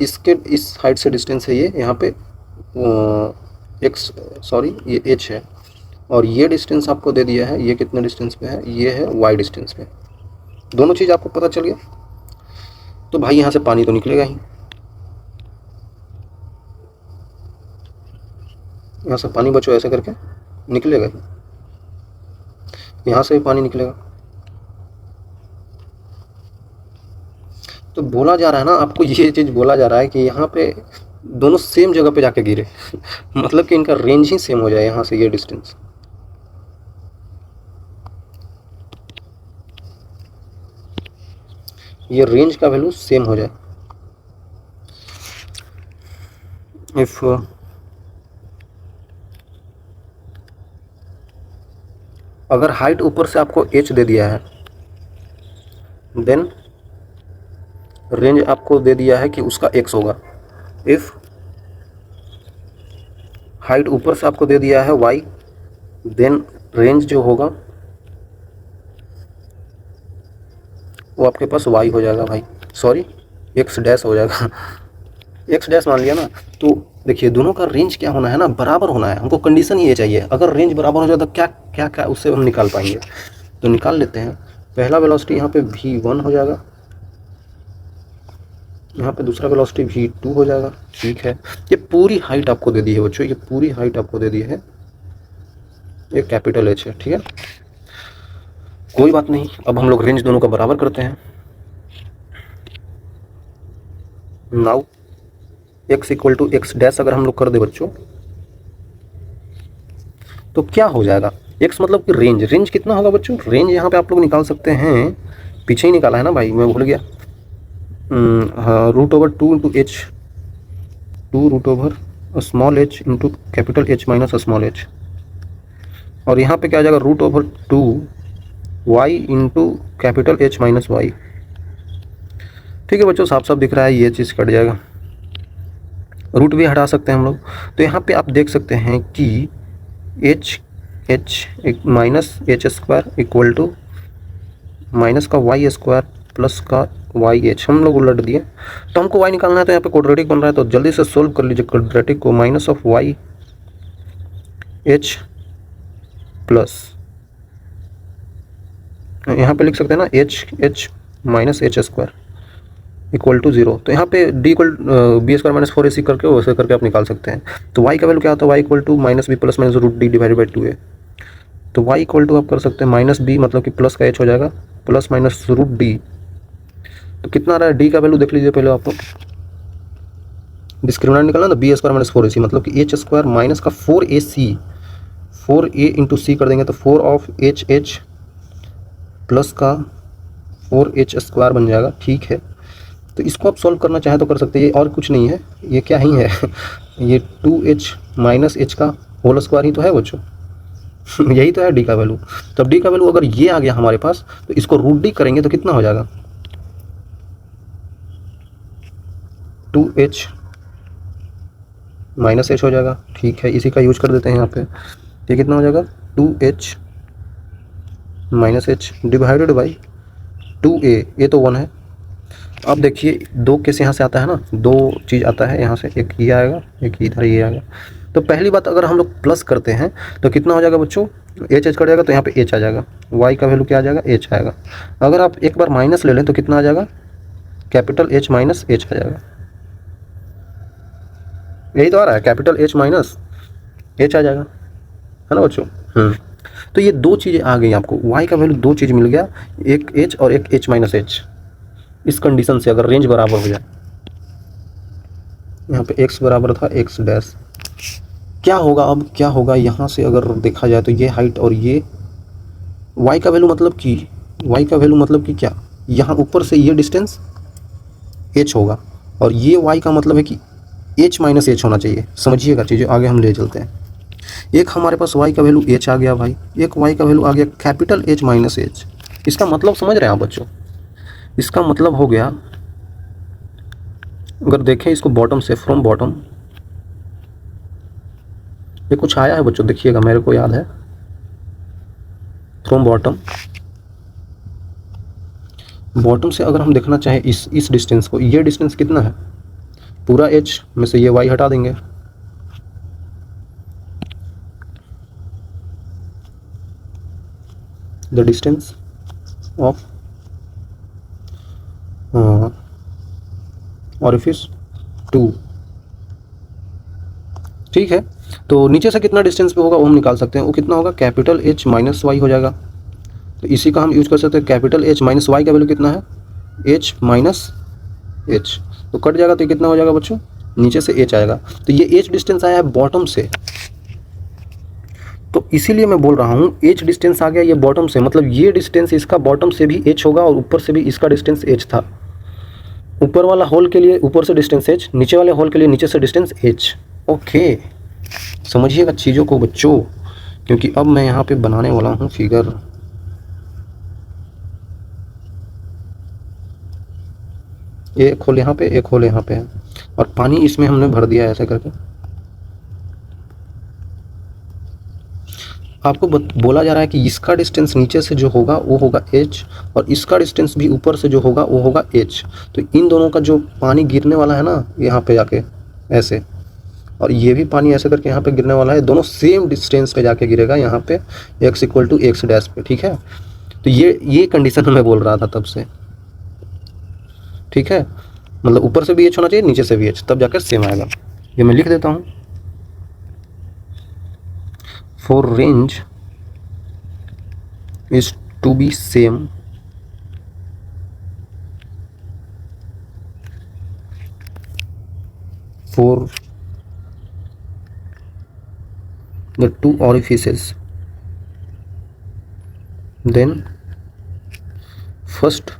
इसके इस हाइट से डिस्टेंस है ये, यहाँ पे ये h है, और ये डिस्टेंस आपको दे दिया है, ये कितने डिस्टेंस पे है, ये है y डिस्टेंस पे। दोनों चीज़ आपको पता चल गया, तो भाई यहाँ से पानी तो निकलेगा ही, यहाँ से पानी बच्चों ऐसे करके निकलेगा ही, यहाँ से भी पानी निकलेगा। तो बोला जा रहा है ना आपको, ये चीज़ बोला जा रहा है कि यहाँ पे दोनों सेम जगह पे जाके गिरे मतलब कि इनका रेंज ही सेम हो जाए, यहाँ से ये डिस्टेंस, ये रेंज का वैल्यू सेम हो जाए। इफ अगर हाइट ऊपर से आपको h दे दिया है, देन रेंज आपको दे दिया है कि उसका x होगा। इफ हाइट ऊपर से आपको दे दिया है y, देन रेंज जो होगा वो आपके पास y हो जाएगा भाई, सॉरी x डैश हो जाएगा। x डैश मान लिया ना। तो देखिए दोनों का रेंज क्या होना है ना, बराबर होना है। हमको कंडीशन ये चाहिए, अगर रेंज बराबर हो जाए तो क्या क्या क्या उससे हम निकाल पाएंगे। तो निकाल लेते हैं। पहला वेलोसिटी यहाँ पे v1 हो जाएगा, यहाँ पे दूसरा वेलोसिटी v2 हो जाएगा। ठीक है, ये पूरी हाइट आपको दे दी है बच्चों, ये पूरी हाइट आपको दे दी है, ये कैपिटल H है। ठीक है, कोई बात नहीं। अब हम लोग रेंज दोनों का बराबर करते हैं। Now x equal to x dash अगर हम लोग कर दे बच्चों तो क्या हो जाएगा। x मतलब कि रेंज, रेंज कितना होगा बच्चों, रेंज यहाँ पे आप लोग निकाल सकते हैं, पीछे ही निकाला है ना भाई, मैं भूल गया। हाँ, √2 into h, 2 small h into capital H minus small h, और यहाँ पे क्या आ जाएगा √2 y into capital H minus y. ठीक है बच्चों, साफ साफ दिख रहा है, ये चीज़ कट जाएगा, रूट भी हटा सकते हैं हम लोग। तो यहाँ पे आप देख सकते हैं कि h minus h square equal to minus का वाई स्क्वायर प्लस का वाई एच, हम लोग उलट दिए। तो हमको y निकालना है, तो यहाँ पे क्वाड्रेटिक बन रहा है, तो जल्दी से सोल्व कर लीजिए क्वाड्रेटिक को। Minus of y h plus यहाँ पे लिख सकते हैं ना h minus h square equal to 0। तो यहाँ पे d इक्वल बी स्क्वायर माइनस 4ac करके वैसे करके आप निकाल सकते हैं। तो y का वैल्यू क्या होता है, y equal to minus b plus minus √d divided by 2a। तो y इक्वल टू आप कर सकते हैं माइनस बी, मतलब कि प्लस का h हो जाएगा, प्लस माइनस √d। तो कितना आ रहा है, d का वैल्यू देख लीजिए पहले आप लोग, डिस्क्रिमिनेंट निकालना ना, बी स्क्वायर माइनस 4ac मतलब कि एच स्क्वायर माइनस का 4ac, 4a इंटू सी कर देंगे तो 4 ऑफ एच प्लस का 4h स्क्वायर बन जाएगा। ठीक है, तो इसको आप सॉल्व करना चाहे तो कर सकते हैं, ये और कुछ नहीं है, ये क्या ही है ये 2h माइनस h का होल स्क्वायर ही तो है बच्चों यही तो है d का वैल्यू। तो अब d का वैल्यू अगर ये आ गया हमारे पास, तो इसको √d करेंगे तो कितना हो जाएगा, 2h माइनस h हो जाएगा। ठीक है, इसी का यूज कर देते हैं यहाँ पे। ये कितना हो जाएगा, 2h minus h divided by 2a, ये तो 1 है। अब देखिए दो केस यहाँ से आता है ना, दो चीज़ आता है यहाँ से, एक ये आएगा, एक इधर ये आएगा। तो पहली बात, अगर हम लोग प्लस करते हैं तो कितना हो जाएगा बच्चों, एच कट जाएगा, तो यहाँ पे h आ जाएगा, y का वैल्यू क्या आ जाएगा, h आएगा। अगर आप एक बार माइनस ले लें तो कितना आ जाएगा, कैपिटल H माइनस h आ जाएगा। यही तो आ रहा है, कैपिटल H माइनस h आ जाएगा, है ना बच्चों। तो ये दो चीज़ें आ गई आपको, y का वैल्यू दो चीज़ मिल गया, एक h और एक h माइनस h। इस कंडीशन से अगर रेंज बराबर हो जाए, यहाँ पे x बराबर था x डैश, क्या होगा, अब क्या होगा यहाँ से अगर देखा जाए तो ये हाइट और ये y का वैल्यू मतलब कि क्या, यहाँ ऊपर से ये डिस्टेंस h होगा, और ये y का मतलब है कि h माइनस h होना चाहिए। समझिएगा चीज़ें, आगे हम ले चलते हैं। एक हमारे पास y का वैल्यू h आ गया भाई, एक y का वैल्यू आ गया कैपिटल H माइनस h। इसका मतलब समझ रहे हैं आप बच्चों, इसका मतलब हो गया, अगर देखें इसको बॉटम से, फ्रॉम बॉटम, ये कुछ आया है बच्चों, देखिएगा मेरे को याद है, फ्रॉम बॉटम से अगर हम देखना चाहें इस डिस्टेंस को, ये डिस्टेंस कितना है, पूरा h में से ये y हटा देंगे, द डिस्टेंस ऑफ ऑरिफिस 2। ठीक है, तो नीचे से कितना डिस्टेंस पे होगा वो हम निकाल सकते हैं, वो कितना होगा, कैपिटल H माइनस वाई हो जाएगा। तो इसी का हम यूज कर सकते हैं, कैपिटल H माइनस वाई का वैल्यू कितना है, H माइनस H, तो कट जाएगा, तो ये कितना हो जाएगा बच्चों, नीचे से H आएगा। तो ये H डिस्टेंस आया है बॉटम से, तो इसीलिए मैं बोल रहा हूँ एच डिस्टेंस आ गया ये बॉटम से, मतलब ये डिस्टेंस इसका बॉटम से भी एच होगा और ऊपर से भी इसका डिस्टेंस एच था। ऊपर वाला होल के लिए ऊपर से डिस्टेंस एच, नीचे वाले होल के लिए नीचे से डिस्टेंस एच। ओके, समझिएगा चीज़ों को बच्चों, क्योंकि अब मैं यहाँ पे बनाने वाला हूँ फिगर। एक होल यहाँ पे, एक होल यहाँ पे है, और पानी इसमें हमने भर दिया है ऐसे करके। आपको बोला जा रहा है कि इसका डिस्टेंस नीचे से जो होगा वो होगा h, और इसका डिस्टेंस भी ऊपर से जो होगा वो होगा h। तो इन दोनों का जो पानी गिरने वाला है ना यहाँ पे जाके ऐसे, और ये भी पानी ऐसे करके यहाँ पे गिरने वाला है, दोनों सेम डिस्टेंस पे जाके गिरेगा यहाँ पे x equal to x dash पे, ठीक है। तो ये कंडीशन मैं बोल रहा था तब से, ठीक है, मतलब ऊपर से भी h होना चाहिए, नीचे से भी h, तब जाकर सेम आएगा। ये मैं लिख देता हूँ, for range is to be same for the two orifices, then first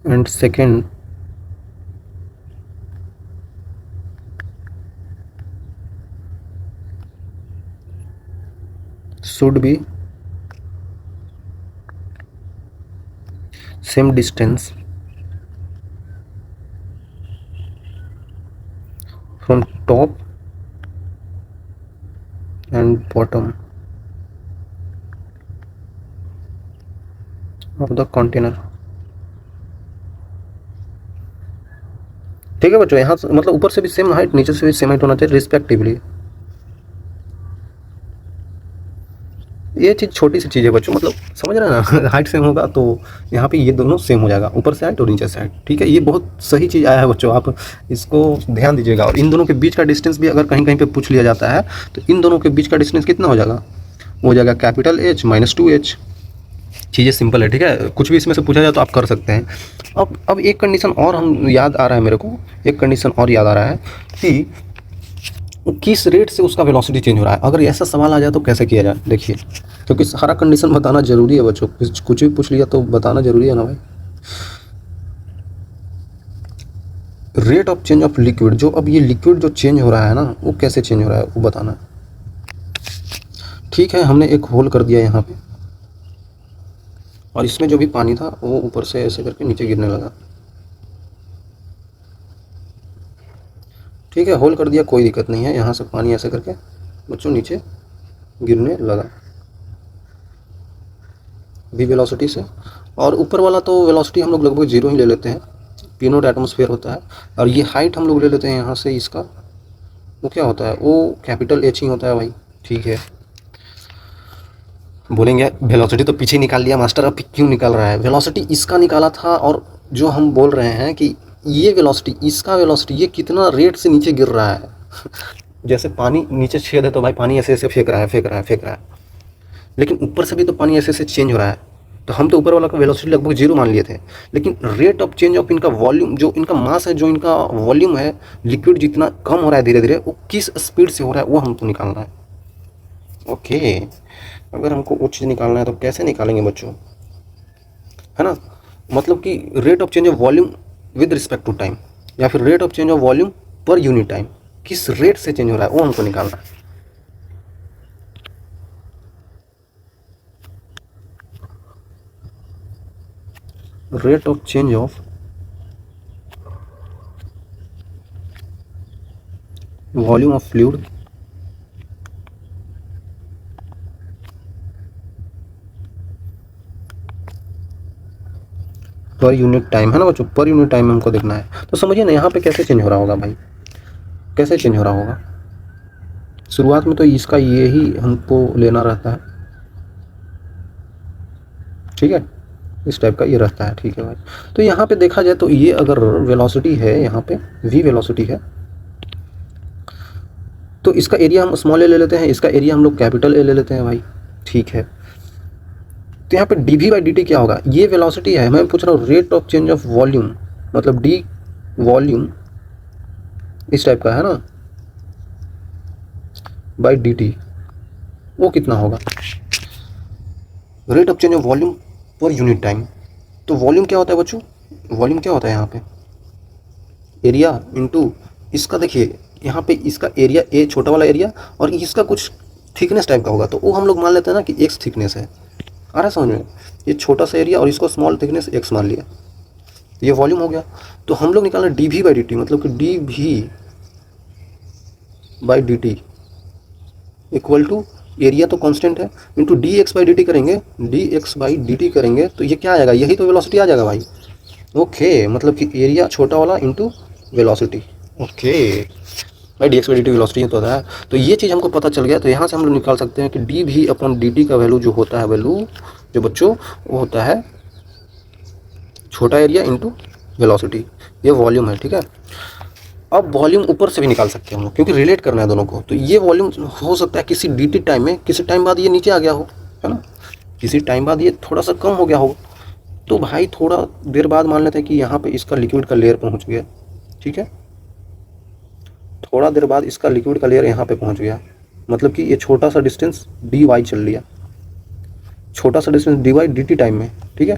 and second should be same distance from top and bottom of the container। ठीक है बच्चों, यहाँ मतलब ऊपर से भी सेम हाइट, नीचे से भी सेम हाइट होना चाहिए रिस्पेक्टिवली। ये चीज़ छोटी सी चीज़ है बच्चों, मतलब समझ रहे हैं ना हाइट सेम होगा तो यहाँ पे ये दोनों सेम हो जाएगा, ऊपर से हाइट और नीचे से हाइट, ठीक है। ये बहुत सही चीज़ आया है बच्चों, आप इसको ध्यान दीजिएगा। और इन दोनों के बीच का डिस्टेंस भी अगर कहीं कहीं पे पूछ लिया जाता है तो इन दोनों के बीच का डिस्टेंस कितना हो जाएगा, वो हो जाएगा कैपिटल H माइनस 2H। चीज़ें सिंपल है, ठीक है, कुछ भी इसमें से पूछा जाए तो आप कर सकते हैं। अब एक कंडीशन और हम याद आ रहा है मेरे को, एक कंडीशन और याद आ रहा है कि किस रेट से उसका वेलोसिटी चेंज हो रहा है। अगर ऐसा सवाल आ जाए तो कैसे किया जाए, देखिए, क्योंकि सारा कंडीशन बताना जरूरी है बच्चों, कुछ भी पूछ लिया तो बताना जरूरी है ना भाई। Rate of change of liquid, जो अब ये लिक्विड जो चेंज हो रहा है ना वो कैसे चेंज हो रहा है वो बताना है। ठीक है, हमने एक होल कर दिया यहाँ पे, और इसमें जो भी पानी था वो ऊपर से ऐसे करके नीचे गिरने लगा। ठीक है, होल कर दिया, कोई दिक्कत नहीं है, यहाँ से पानी ऐसे करके बच्चों नीचे गिरने लगा v वेलोसिटी से। और ऊपर वाला तो वेलोसिटी हम लोग लगभग 0 ही ले लेते हैं, P0 एटमॉस्फेयर होता है। और ये हाइट हम लोग ले लेते हैं यहाँ से, इसका वो क्या होता है, वो कैपिटल H ही होता है भाई, ठीक है। बोलेंगे वेलोसिटी तो पीछे निकाल लिया मास्टर, अब क्यों निकाल रहा है, वेलोसिटी इसका निकाला था। और जो हम बोल रहे हैं कि ये वेलोसिटी, इसका वेलोसिटी, ये कितना रेट से नीचे गिर रहा है जैसे पानी नीचे छेद है तो भाई पानी ऐसे ऐसे फेंक रहा है, लेकिन ऊपर से भी तो पानी ऐसे ऐसे चेंज हो रहा है। तो हम तो ऊपर वाला का वेलोसिटी लगभग 0 मान लिए थे, लेकिन रेट ऑफ चेंज ऑफ इनका वॉल्यूम, जो इनका मास है, जो इनका वॉल्यूम है, लिक्विड जितना कम हो रहा है धीरे धीरे, वो किस स्पीड से हो रहा है वो हमको निकालना है। ओके, अगर हमको वो चीज़ निकालना है तो कैसे निकालेंगे बच्चों, है ना, मतलब कि rate of change of volume with respect to time, या फिर rate of change of volume per unit time, किस रेट से चेंज हो रहा है वो हमको निकालना है। Rate of change of volume of fluid per unit time, है ना बच्चों, पर यूनिट टाइम हमको देखना है। तो समझिए ना यहाँ पे कैसे चेंज हो रहा होगा भाई, कैसे चेंज हो रहा होगा। शुरुआत में तो इसका ये ही हमको लेना रहता है, ठीक है, इस टाइप का ये रहता है, ठीक है भाई। तो यहाँ पे देखा जाए तो ये अगर वेलोसिटी है, यहाँ पे v वेलोसिटी है, तो इसका एरिया हम स्मॉल ए ले लेते हैं, इसका एरिया हम लोग कैपिटल ए ले लेते हैं भाई, ठीक है। तो यहाँ पे dv/dt क्या होगा, ये वेलोसिटी है, मैं पूछ रहा हूँ rate of change of volume, मतलब d वॉल्यूम इस टाइप का है ना, बाई डी टी, वो कितना होगा? Rate of change of volume per unit time. तो वॉल्यूम क्या होता है बच्चों? वॉल्यूम क्या होता है यहाँ पे? एरिया इंटू इसका, देखिए यहाँ पे इसका एरिया ए छोटा वाला एरिया और इसका कुछ थिकनेस टाइप का होगा, तो वो हम लोग मान लेते हैं ना कि एक्स थिकनेस है। आ रहा है समझ में? ये छोटा सा एरिया और इसको स्मॉल थिकनेस एक्स मान लिया, ये वॉल्यूम हो गया। तो हम लोग निकालना d v by d t, मतलब कि d v by d t equal to area तो कांस्टेंट है into d x by d t करेंगे, d x by d t करेंगे तो ये क्या आएगा? यही तो वेलोसिटी आ जाएगा भाई। ओके, मतलब कि एरिया छोटा वाला इंटू वेलोसिटी। ओके भाई, D x by d T velocity तो है। तो ये चीज़ हमको पता चल गया। तो यहाँ से हम लोग निकाल सकते हैं कि d v upon d t का वैल्यू जो होता है, वैल्यू जो बच्चों वो होता है छोटा एरिया इंटू वेलोसिटी, ये वॉल्यूम है। ठीक है, अब वॉल्यूम ऊपर से भी निकाल सकते हैं हम लोग, क्योंकि रिलेट करना है दोनों को। तो ये वॉल्यूम हो सकता है किसी डी टी टाइम में, किसी टाइम बाद ये नीचे आ गया हो, है ना, किसी टाइम बाद ये थोड़ा सा कम हो गया हो। तो भाई थोड़ा देर बाद मान लेते हैं कि यहाँ पे इसका लिक्विड का लेयर पहुँच गया। ठीक है, थोड़ा देर बाद इसका लिक्विड का लेयर यहाँ पे पहुँच गया, मतलब कि ये छोटा सा डिस्टेंस डी वाई चल लिया, छोटा सा distance d y d t time में। ठीक है,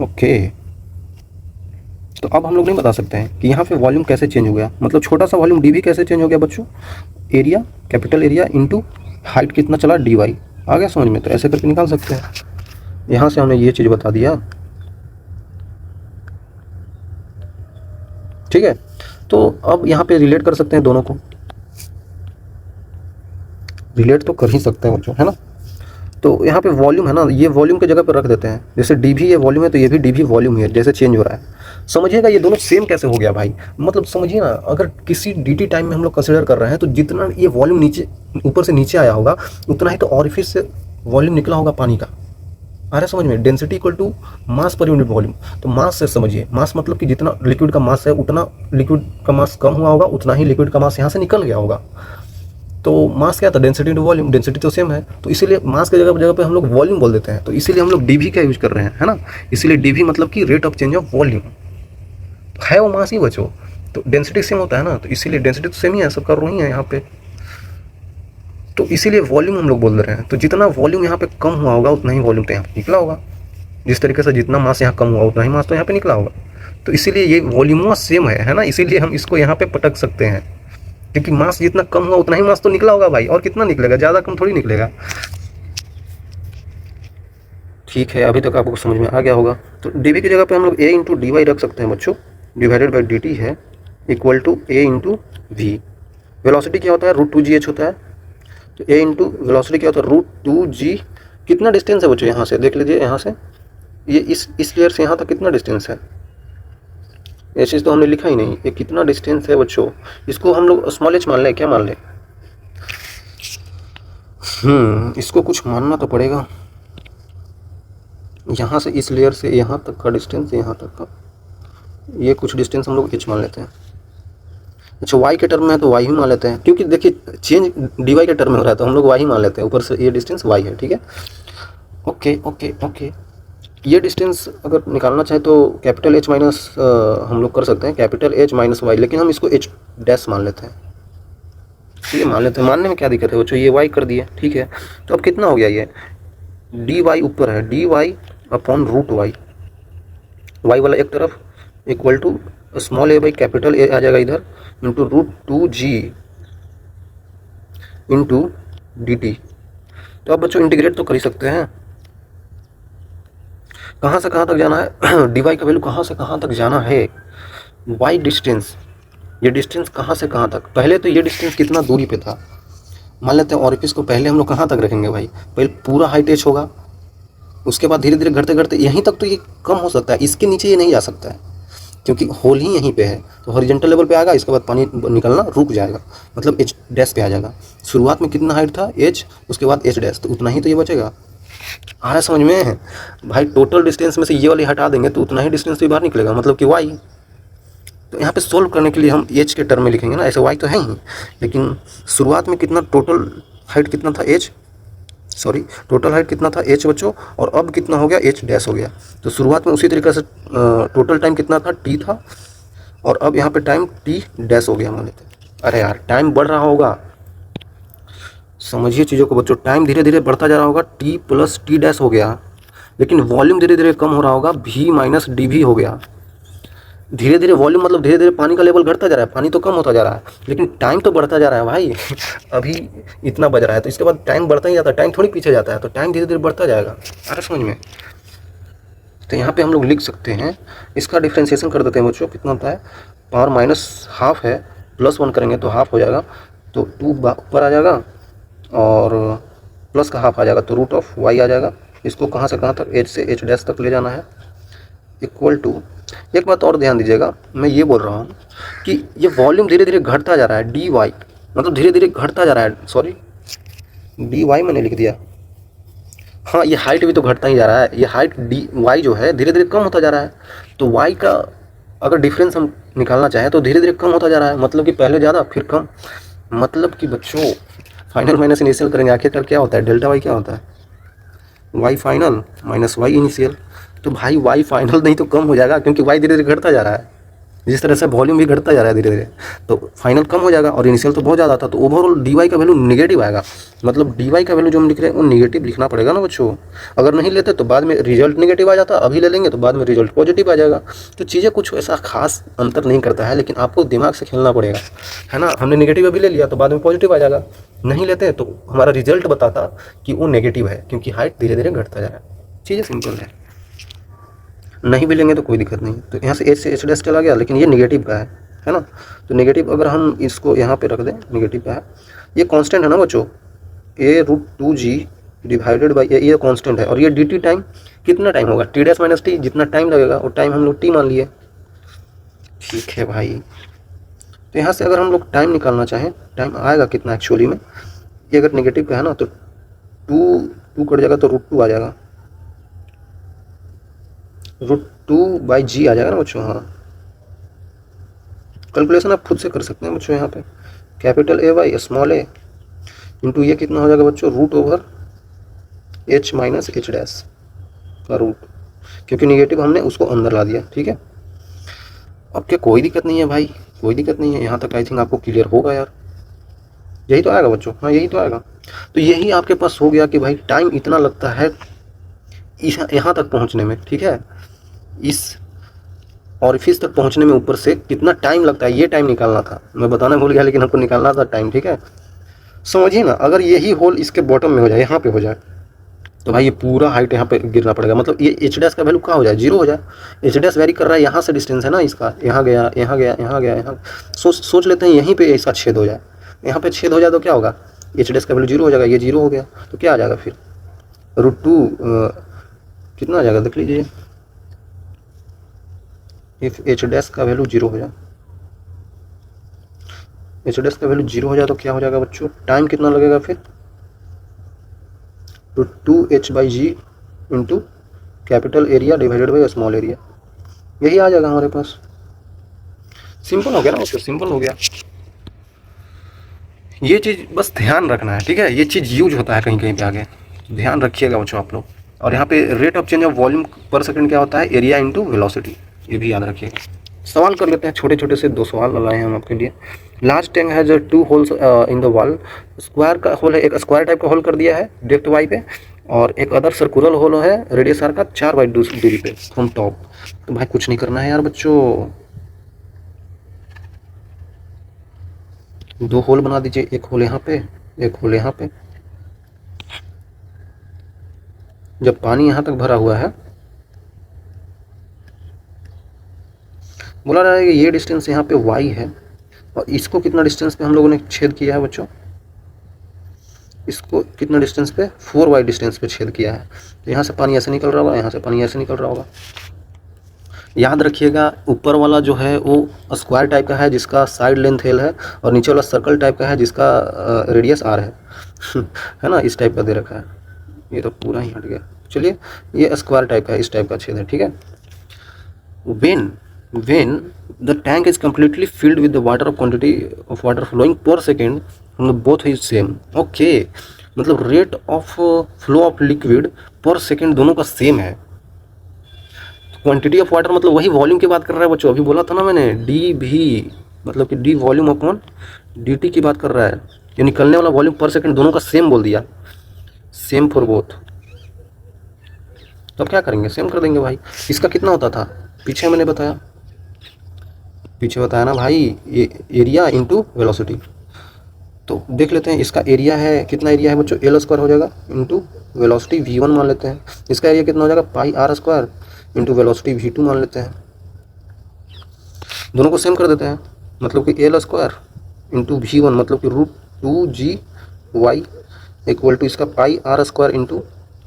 ओके। तो अब हम लोग नहीं बता सकते हैं कि यहाँ पे वॉल्यूम कैसे चेंज हो गया, मतलब छोटा सा वॉल्यूम डी वी कैसे चेंज हो गया बच्चों? Area, capital area into height कितना चला डी वाई। आ गया समझ में? तो ऐसे करके निकाल सकते हैं। यहाँ से हमने ये चीज़ बता दिया। ठीक है, तो अब यहाँ पे रिलेट कर सकते हैं दोनों को, रिलेट तो कर ही सकते हैं बच्चों, है ना। तो यहाँ पे वॉल्यूम है ना, ये वॉल्यूम की जगह पर रख देते हैं। जैसे डी वी ये वॉल्यूम है तो ये भी डी वी वॉल्यूम ही है, जैसे चेंज हो रहा है। समझिएगा ये दोनों सेम कैसे हो गया भाई, मतलब समझिए ना, अगर किसी डी टी टाइम में हम लोग कंसिडर कर रहे हैं तो जितना ये वॉल्यूम नीचे ऊपर से नीचे आया होगा उतना ही तो ऑरिफिस से वॉल्यूम निकला होगा पानी का। आ रहा है समझ में? Density equal to mass per unit volume. तो मास से समझिए, मास मतलब कि जितना लिक्विड का मास है उतना लिक्विड का मास कम हुआ होगा, उतना ही लिक्विड का मास यहाँ से निकल गया होगा। तो मास क्या था? Density into volume. डेंसिटी तो सेम है, तो इसीलिए मास के जगह पे हम लोग वॉल्यूम बोल देते हैं। तो इसीलिए हम लोग डीवी का यूज कर रहे हैं, है ना। इसीलिए डीवी मतलब कि rate of change of volume है, वो मास ही बचो। तो डेंसिटी सेम होता है ना, तो इसीलिए डेंसिटी तो सेम ही है, सब कर रही है यहाँ पे। तो इसीलिए वॉल्यूम हम लोग बोल रहे हैं। तो जितना वॉल्यूम यहाँ पे कम हुआ होगा उतना ही वॉल्यूम तो यहाँ पे निकला होगा। जिस तरीके से जितना मास यहाँ कम हुआ उतना ही मास तो यहाँ पे निकला होगा। तो इसीलिए ये वॉल्यूम सेम है ना, इसीलिए हम इसको यहाँ पे पटक सकते हैं, क्योंकि मास जितना कम हुआ उतना ही मास तो निकला होगा भाई। और कितना निकलेगा? ज़्यादा कम थोड़ी निकलेगा। ठीक है, अभी तक आपको समझ में आ गया होगा। तो डीवी की जगह पे हम लोग ए इंटू डी वाई रख सकते हैं बच्चों, डिवाइडेड बाई डी टी है equal to a into v. Velocity क्या होता है? रूट टू जी एच होता है। तो ए इंटू वेलोसिटी क्या होता है? रूट टू जी। कितना डिस्टेंस है बच्चों यहाँ से? देख लीजिए यहाँ से, ये इस लेयर से यहाँ तक कितना डिस्टेंस है? ये चीज़ तो हमने लिखा ही नहीं, ये कितना डिस्टेंस है बच्चों? इसको हम लोग स्मॉल एच मान लें, क्या मान लें? इसको कुछ मानना तो पड़ेगा। यहाँ से इस लेयर से यहाँ तक का डिस्टेंस, यहाँ तक का ये कुछ डिस्टेंस हम लोग एच मान लेते हैं। अच्छा, वाई के टर्म में है तो वाई ही मान लेते हैं, क्योंकि देखिए चेंज डी वाई के टर्म में हो रहा है तो हम लोग वाई ही मान लेते हैं। ऊपर से ये डिस्टेंस वाई है, ठीक है। ओके ओके ओके, ये डिस्टेंस अगर निकालना चाहे तो कैपिटल एच माइनस हम लोग कर सकते हैं, कैपिटल एच माइनस वाई, लेकिन हम इसको एच डैश मान लेते हैं। ठीक है, मान लेते हैं। मानने में क्या दिक्कत है बच्चों? ये वाई कर दिए, ठीक है। तो अब कितना हो गया? ये डी वाई ऊपर है, d y upon root y, y वाला एक तरफ equal to small a by capital A आ जाएगा इधर, into root two g into d t. तो अब बच्चों इंटीग्रेट तो कर ही सकते हैं। कहाँ से कहाँ तक जाना है? डी वाई का वैल्यू कहाँ से कहाँ तक जाना है? वाई डिस्टेंस, ये डिस्टेंस कहाँ से कहाँ तक? पहले तो ये डिस्टेंस कितना दूरी पे था, मान लेते हैं ऑरिफिस को पहले हम लोग कहाँ तक रखेंगे भाई? पहले पूरा हाइट एच होगा, उसके बाद धीरे धीरे घटते घटते यहीं तक तो ये कम हो सकता है, इसके नीचे ये नहीं जा सकता है क्योंकि होल ही यहीं पे है। तो हॉरिजॉन्टल लेवल पे आएगा, इसके बाद पानी निकलना रुक जाएगा, मतलब एच डैश पे आ जाएगा। शुरुआत में कितना हाइट था? एच, उसके बाद एच डैश, तो उतना ही तो ये बचेगा। आ रहा है समझ में भाई? टोटल डिस्टेंस में से ये वाली हटा देंगे तो उतना ही डिस्टेंस भी बाहर निकलेगा, मतलब कि वाई। तो यहाँ पे सोल्व करने के लिए हम एच के टर्म में लिखेंगे ना, ऐसे वाई तो है ही, लेकिन शुरुआत में कितना टोटल हाइट कितना था? एच, सॉरी टोटल हाइट कितना था? एच बच्चों, और अब कितना हो गया? एच डैश हो गया। तो शुरुआत में उसी तरीके से टोटल टाइम कितना था? टी था, और अब यहाँ पे टाइम टी डैश हो गया मान लेते हैं। अरे यार टाइम बढ़ रहा होगा, समझिए चीज़ों को बच्चों, टाइम धीरे धीरे बढ़ता जा रहा होगा, टी प्लस टी डैश हो गया, लेकिन वॉल्यूम धीरे धीरे कम हो रहा होगा, वी माइनस डी वी हो गया। धीरे धीरे वॉल्यूम मतलब धीरे धीरे पानी का लेवल घटता जा रहा है, पानी तो कम होता जा रहा है, लेकिन टाइम तो बढ़ता जा रहा है भाई। अभी इतना बज रहा है तो इसके बाद टाइम बढ़ता ही जाता है, टाइम थोड़ी पीछे जाता है, तो टाइम धीरे धीरे बढ़ता जाएगा। अरे समझ में, तो यहाँ पे हम लोग लिख सकते हैं, इसका डिफ्रेंशिएशन कर देते हैं बच्चों, कितना होता है, पावर माइनस हाफ है, प्लस 1 करेंगे तो हाफ हो जाएगा, तो 2 ऊपर आ जाएगा और प्लस का हाफ आ जाएगा, तो रूट ऑफ वाई आ जाएगा। इसको कहाँ से कहाँ तक, एच से एच डैश तक ले जाना है, इक्वल टू, एक बात और ध्यान दीजिएगा, मैं ये बोल रहा हूँ कि ये वॉल्यूम धीरे धीरे घटता जा रहा है, डी वाई मतलब धीरे धीरे घटता जा रहा है, सॉरी डी वाई मैंने लिख दिया, हाँ ये हाइट भी तो घटता ही जा रहा है, ये हाइट डी वाई जो है धीरे धीरे कम होता जा रहा है, तो वाई का अगर डिफरेंस हम निकालना चाहें तो धीरे धीरे कम होता जा रहा है, मतलब कि पहले ज़्यादा फिर कम, मतलब कि बच्चों फाइनल माइनस इनिशियल करेंगे आखिरकार क्या होता है, डेल्टा वाई क्या होता है, y final minus y initial. तो भाई वाई फाइनल नहीं तो कम हो जाएगा, क्योंकि वाई धीरे धीरे घटता जा रहा है, जिस तरह से वॉल्यूम भी घटता जा रहा है धीरे धीरे, तो फाइनल कम हो जाएगा और इनिशियल तो बहुत ज़्यादा था, तो ओवरऑल डी वाई का वैल्यू निगेटिव आएगा, मतलब डी वाई का वैल्यू जो हम लिख रहे हैं वो निगेटिव लिखना पड़ेगा ना बच्चों। अगर नहीं लेते तो बाद में रिजल्ट निगेटिव आ जाता, अभी ले लेंगे तो बाद में रिजल्ट पॉजिटिव आ जाएगा। तो चीज़ें कुछ ऐसा खास अंतर नहीं करता है, लेकिन आपको दिमाग से खेलना पड़ेगा, है ना। हमने निगेटिव अभी ले लिया तो बाद में पॉजिटिव आ जाएगा, नहीं लेते तो हमारा रिजल्ट बताता कि वो नेगेटिव है, क्योंकि हाइट धीरे धीरे घटता जा रहा है। चीज़ें सिंपल है, नहीं भी लेंगे तो कोई दिक्कत नहीं। तो यहाँ से एच डैश चला गया, लेकिन ये निगेटिव का है ना, तो नेगेटिव अगर हम इसको यहाँ पे रख दें, नेगेटिव का है, ये कांस्टेंट है ना बच्चों, ए रूट 2g डिवाइडेड बाई ये कांस्टेंट है, और ये डी टी टाइम कितना टाइम होगा, टी डैश माइनस टी, जितना टाइम लगेगा वो टाइम हम लोग टी मान लिए, ठीक है भाई। तो यहाँ से अगर हम लोग टाइम निकालना चाहें, टाइम आएगा कितना एक्चुअली में, ये अगर नेगेटिव का है ना तो टू कट जाएगा तो रूट 2 आ जाएगा, रूट 2 बाई जी आ जाएगा ना बच्चों। हाँ कैलकुलेशन आप खुद से कर सकते हैं बच्चों, यहाँ पे capital a by small a into ये कितना हो जाएगा बच्चों, root over h minus h dash का रूट, क्योंकि निगेटिव हमने उसको अंदर ला दिया, ठीक है। अब क्या कोई दिक्कत नहीं है भाई, कोई दिक्कत नहीं है, यहाँ तक आई थिंक आपको क्लियर होगा यार, यही तो आएगा बच्चों, हाँ यही तो आएगा। तो यही आपके पास हो गया कि भाई टाइम इतना लगता है यहाँ तक पहुँचने में, ठीक है, इस ऑरिफिस तक पहुंचने में ऊपर से कितना टाइम लगता है, ये टाइम निकालना था, मैं बताना भूल गया, लेकिन हमको निकालना था टाइम, ठीक है। समझिए ना, अगर यही होल इसके बॉटम में हो जाए, यहाँ पे हो जाए, तो भाई ये पूरा हाइट यहाँ पे गिरना पड़ेगा, मतलब ये एच डैश का वैल्यू कहाँ हो जाए, जीरो हो जाए। एच डैश वेरी कर रहा है, यहाँ से डिस्टेंस है ना इसका, यहाँ गया यहाँ गया यहाँ गया यहाँ, सोच लेते हैं यहीं पर इसका छेद हो जाए, यहाँ पर छेद हो जाए तो क्या होगा, एच डैश का वैल्यू जीरो हो जाएगा, ये जीरो हो गया तो क्या आ जाएगा फिर, रूट 2 कितना आ जाएगा देख लीजिए, इफ एच डैश का वैल्यू जीरो हो जाए, एच डैश का वैल्यू जीरो हो जाए तो क्या हो जाएगा बच्चों, टाइम कितना लगेगा फिर, तो 2h by g into capital area divided by small area, यही आ जाएगा हमारे पास। सिंपल हो गया ना बच्चों, सिंपल हो गया। ये चीज़ बस ध्यान रखना है, ठीक है, ये चीज़ यूज होता है कहीं कहीं पे आगे, ध्यान रखिएगा बच्चों आप लोग। और यहाँ पे rate of change of volume पर सेकंड क्या होता है, एरिया इंटू वेलोसिटी, ये भी याद रखिएगा। सवाल कर लेते हैं, छोटे छोटे से 2 सवाल लाए हैं हम आपके लिए। लार्ज टैंक है जो 2 holes in the wall, square का होल है, एक स्क्वायर टाइप का होल कर दिया है डेप्थ वाई पे, और एक अदर सर्कुलर होल है रेडियस आर का 4 बाई दूरी पे फ्रॉम टॉप। तो भाई कुछ नहीं करना है यार बच्चों, 2 होल बना दीजिए, एक होल यहाँ पे, एक होल यहाँ पे। जब पानी यहाँ तक भरा हुआ है, बोला रहा है कि ये डिस्टेंस यहाँ पे y है, और इसको कितना डिस्टेंस पे हम लोगों ने छेद किया है बच्चों, इसको कितना डिस्टेंस पे, 4y डिस्टेंस पे छेद किया है। तो यहाँ से पानी ऐसे निकल रहा होगा, यहाँ से पानी ऐसे निकल रहा होगा। याद रखिएगा ऊपर वाला जो है वो स्क्वायर टाइप का है जिसका साइड लेंथ एल है, और नीचे वाला सर्कल टाइप का है जिसका रेडियस आर है है ना, इस टाइप का दे रखा है, ये तो पूरा ही हट गया। चलिए ये स्क्वायर टाइप का, इस टाइप का छेद है, ठीक है। when the tank is completely filled with the water, of quantity of water flowing per second from the both is same, okay, मतलब rate of flow of liquid पर सेकेंड दोनों का सेम है। तो क्वांटिटी ऑफ वाटर मतलब वही volume की बात कर रहा है बच्चों, अभी बोला था ना मैंने, डी भी मतलब कि D volume upon d T की बात कर रहा है। ये निकलने वाला वॉल्यूम पर सेकंड दोनों का सेम बोल दिया, सेम फॉर बोथ। तो अब क्या करेंगे, सेम कर देंगे भाई। इसका कितना होता था पीछे मैंने बताया, पीछे बताया ना भाई, ये एरिया इंटू वेलोसिटी। तो देख लेते हैं, इसका एरिया है, कितना एरिया है बच्चों, एल स्क्वायर हो जाएगा इंटू वेलोसिटी v1 मान लेते हैं। इसका एरिया कितना हो जाएगा, pi r square into velocity v2 मान लेते हैं। दोनों को सेम कर देते हैं, मतलब कि एल स्क्वायर इंटू v1 मतलब कि √2g(y) इक्वल टू इसका pi r square into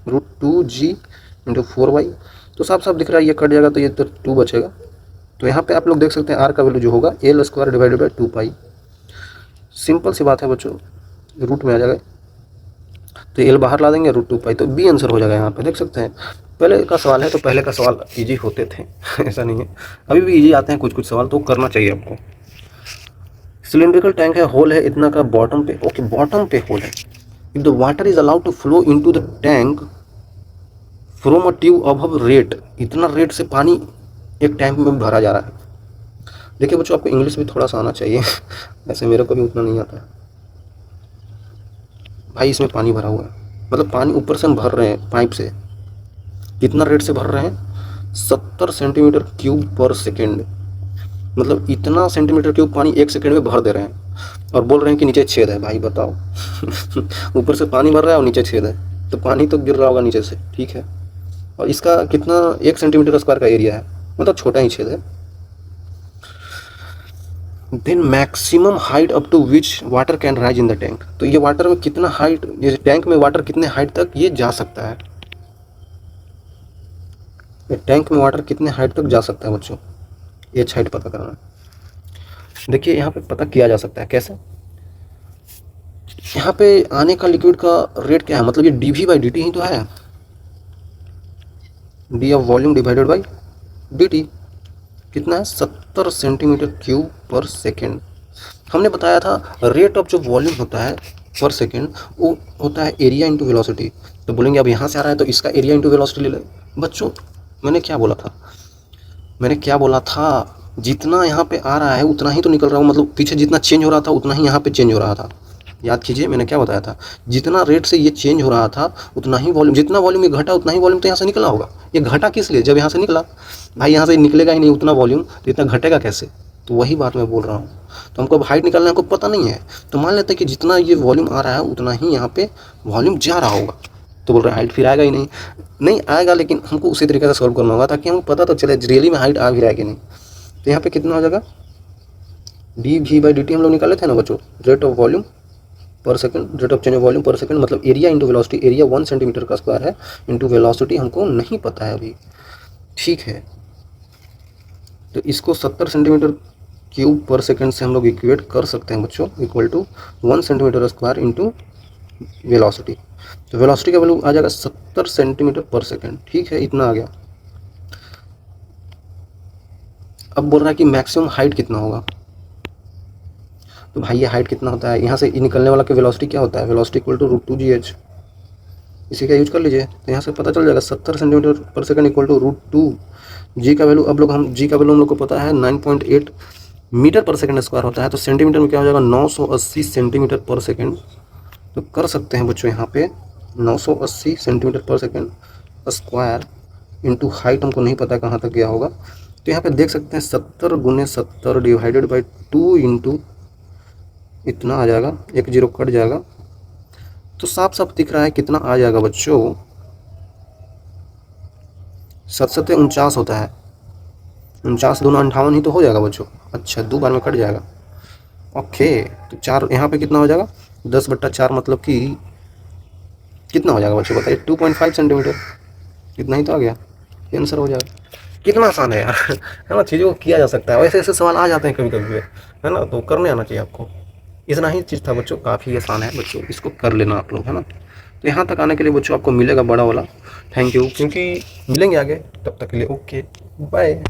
√2g into 4y। तो साफ साफ दिख रहा है, ये कट जाएगा तो ये तो 2 बचेगा। तो यहाँ पे आप लोग देख सकते हैं आर का वैल्यू जो होगा l square divided by 2 pi. Simple सी बात है बच्चों, रूट में आ जाएगा तो एल बाहर ला देंगे, √2 पाई, तो बी आंसर हो जाएगा। यहाँ पे देख सकते हैं, पहले का सवाल है तो पहले का सवाल इजी होते थे ऐसा नहीं है, अभी भी इजी आते हैं कुछ कुछ सवाल, तो करना चाहिए आपको। सिलिंड्रिकल टैंक है, होल है इतना का बॉटम पे, ओके बॉटम पे होल है। If the water is allowed to flow into the tank from a tube above rate, इतना रेट से पानी एक टैंक में भरा जा रहा है। देखिए बच्चों, आपको इंग्लिश भी थोड़ा सा आना चाहिए वैसे मेरे को भी उतना नहीं आता है भाई। इसमें पानी भरा हुआ है, मतलब पानी ऊपर से हम भर रहे हैं पाइप से, कितना रेट से भर रहे हैं, 70 सेंटीमीटर क्यूब पर सेकेंड, मतलब इतना सेंटीमीटर क्यूब पानी 1 सेकेंड में भर दे रहे हैं, और बोल रहे हैं कि नीचे छेद है। भाई बताओ ऊपर से पानी भर रहा है और नीचे छेद है, तो पानी तो गिर रहा होगा नीचे से, ठीक है। और इसका कितना 1 सेंटीमीटर स्क्वायर का एरिया है, मतलब छोटा ही छेद है। Then maximum height up to which water can rise in the tank, तो ये वाटर में कितना हाइट, ये टैंक में वाटर कितने हाइट तक ये जा सकता है, ये टैंक में वाटर कितने हाइट तक जा सकता है बच्चों, एच हाइट पता करना। देखिए यहाँ पे पता किया जा सकता है कैसे, यहाँ पे आने का लिक्विड का रेट क्या है, मतलब ये dv बाई dt ही तो है, D of volume divided by dt, कितना है 70 सेंटीमीटर क्यूब पर सेकेंड। हमने बताया था रेट ऑफ जो वॉल्यूम होता है पर सेकेंड वो होता है एरिया इंटू वेलोसिटी। तो बोलेंगे अब यहाँ से आ रहा है तो इसका एरिया इंटू वेलोसिटी ले ले। बच्चों मैंने क्या बोला था, मैंने क्या बोला था, जितना यहाँ पे आ रहा है उतना ही तो निकल रहा हूँ, मतलब पीछे जितना चेंज हो रहा था उतना ही यहाँ पे चेंज हो रहा था। याद कीजिए मैंने क्या बताया था, जितना रेट से ये चेंज हो रहा था उतना ही वॉल्यूम, जितना वॉल्यूम ये घटा उतना ही वॉल्यूम तो यहाँ से निकला होगा। ये घटा किस लिए, जब यहाँ से निकला भाई, यहाँ से निकलेगा ही नहीं उतना वॉल्यूम, तो इतना घटेगा कैसे। तो वही बात मैं बोल रहा हूँ। तो हमको अब हाइट निकालना हमको पता नहीं है, तो मान लेते हैं कि जितना ये वॉल्यूम आ रहा है उतना ही यहाँ पे वॉल्यूम जा रहा होगा। तो बोल रहे हैं हाइट फिर आएगा ही नहीं, नहीं आएगा, लेकिन हमको उसी तरीके से सॉल्व करना होगा ताकि हमको पता तो चले रियली में हाइट आ भी रहा है कि नहीं। तो यहाँ पे कितना हो जाएगा, dv बाई dt हम लोग निकाले थे ना बच्चों, रेट ऑफ वॉल्यूम पर second, rate of change of volume पर सेकंड, मतलब area into velocity, area 1 centimetre का स्क्वायर है इंटू वेलोसिटी हमको नहीं पता है अभी, ठीक है। तो इसको 70 सेंटीमीटर क्यूब पर सेकंड से हम लोग इक्वेट कर सकते हैं बच्चों, equal to 1 centimetre square into velocity. तो वेलोसिटी का वैल्यू आ जाएगा 70 सेंटीमीटर पर सेकंड, ठीक है, इतना आ गया। अब बोल रहा है कि मैक्सिमम हाइट कितना होगा, तो भाई ये हाइट कितना होता है, यहाँ से निकलने वाला की वेलोसिटी क्या होता है, वेलोसिटी इक्वल टू √2gh, इसी का यूज कर लीजिए। तो यहाँ से पता चल जाएगा 70 सेंटीमीटर पर सेकंड इक्वल टू √2, जी का वैल्यू अब लोग हम जी का वैल्यू हम लोग को पता है 9.8 मीटर पर सेकंड स्क्वायर होता है, तो सेंटीमीटर में क्या हो जाएगा 980 सेंटीमीटर पर सेकंड। तो कर सकते हैं बच्चों यहाँ पे 980 सेंटीमीटर पर सेकंड स्क्वायर इंटू हाइट हमको नहीं पता कहाँ तक गया होगा। तो यहाँ पे देख सकते हैं 70 गुने 70 डिवाइडेड बाई 2 इंटू इतना आ जाएगा, 1 0 कट जाएगा, तो साफ साफ दिख रहा है कितना आ जाएगा बच्चों, 7 49 होता है, 49 दूना 58 ही तो हो जाएगा बच्चों। अच्छा 2 बार में कट जाएगा, ओके। तो 4 यहाँ पे कितना हो जाएगा, 10/4 मतलब कि कितना हो जाएगा बच्चों बताइए, 2.5 सेंटीमीटर, इतना ही तो आ गया, ये आंसर हो जाएगा। कितना आसान है यार है ना, चीज़ों को किया जा सकता है, ऐसे ऐसे सवाल आ जाते हैं कभी कभी, है ना, तो करने आना चाहिए आपको। इतना ही चीज़ था बच्चों, काफ़ी आसान है बच्चों, इसको कर लेना आप लोग, है ना। तो यहाँ तक आने के लिए बच्चों आपको मिलेगा बड़ा वाला थैंक यू, क्योंकि मिलेंगे आगे, तब तक के लिए ओके बाय।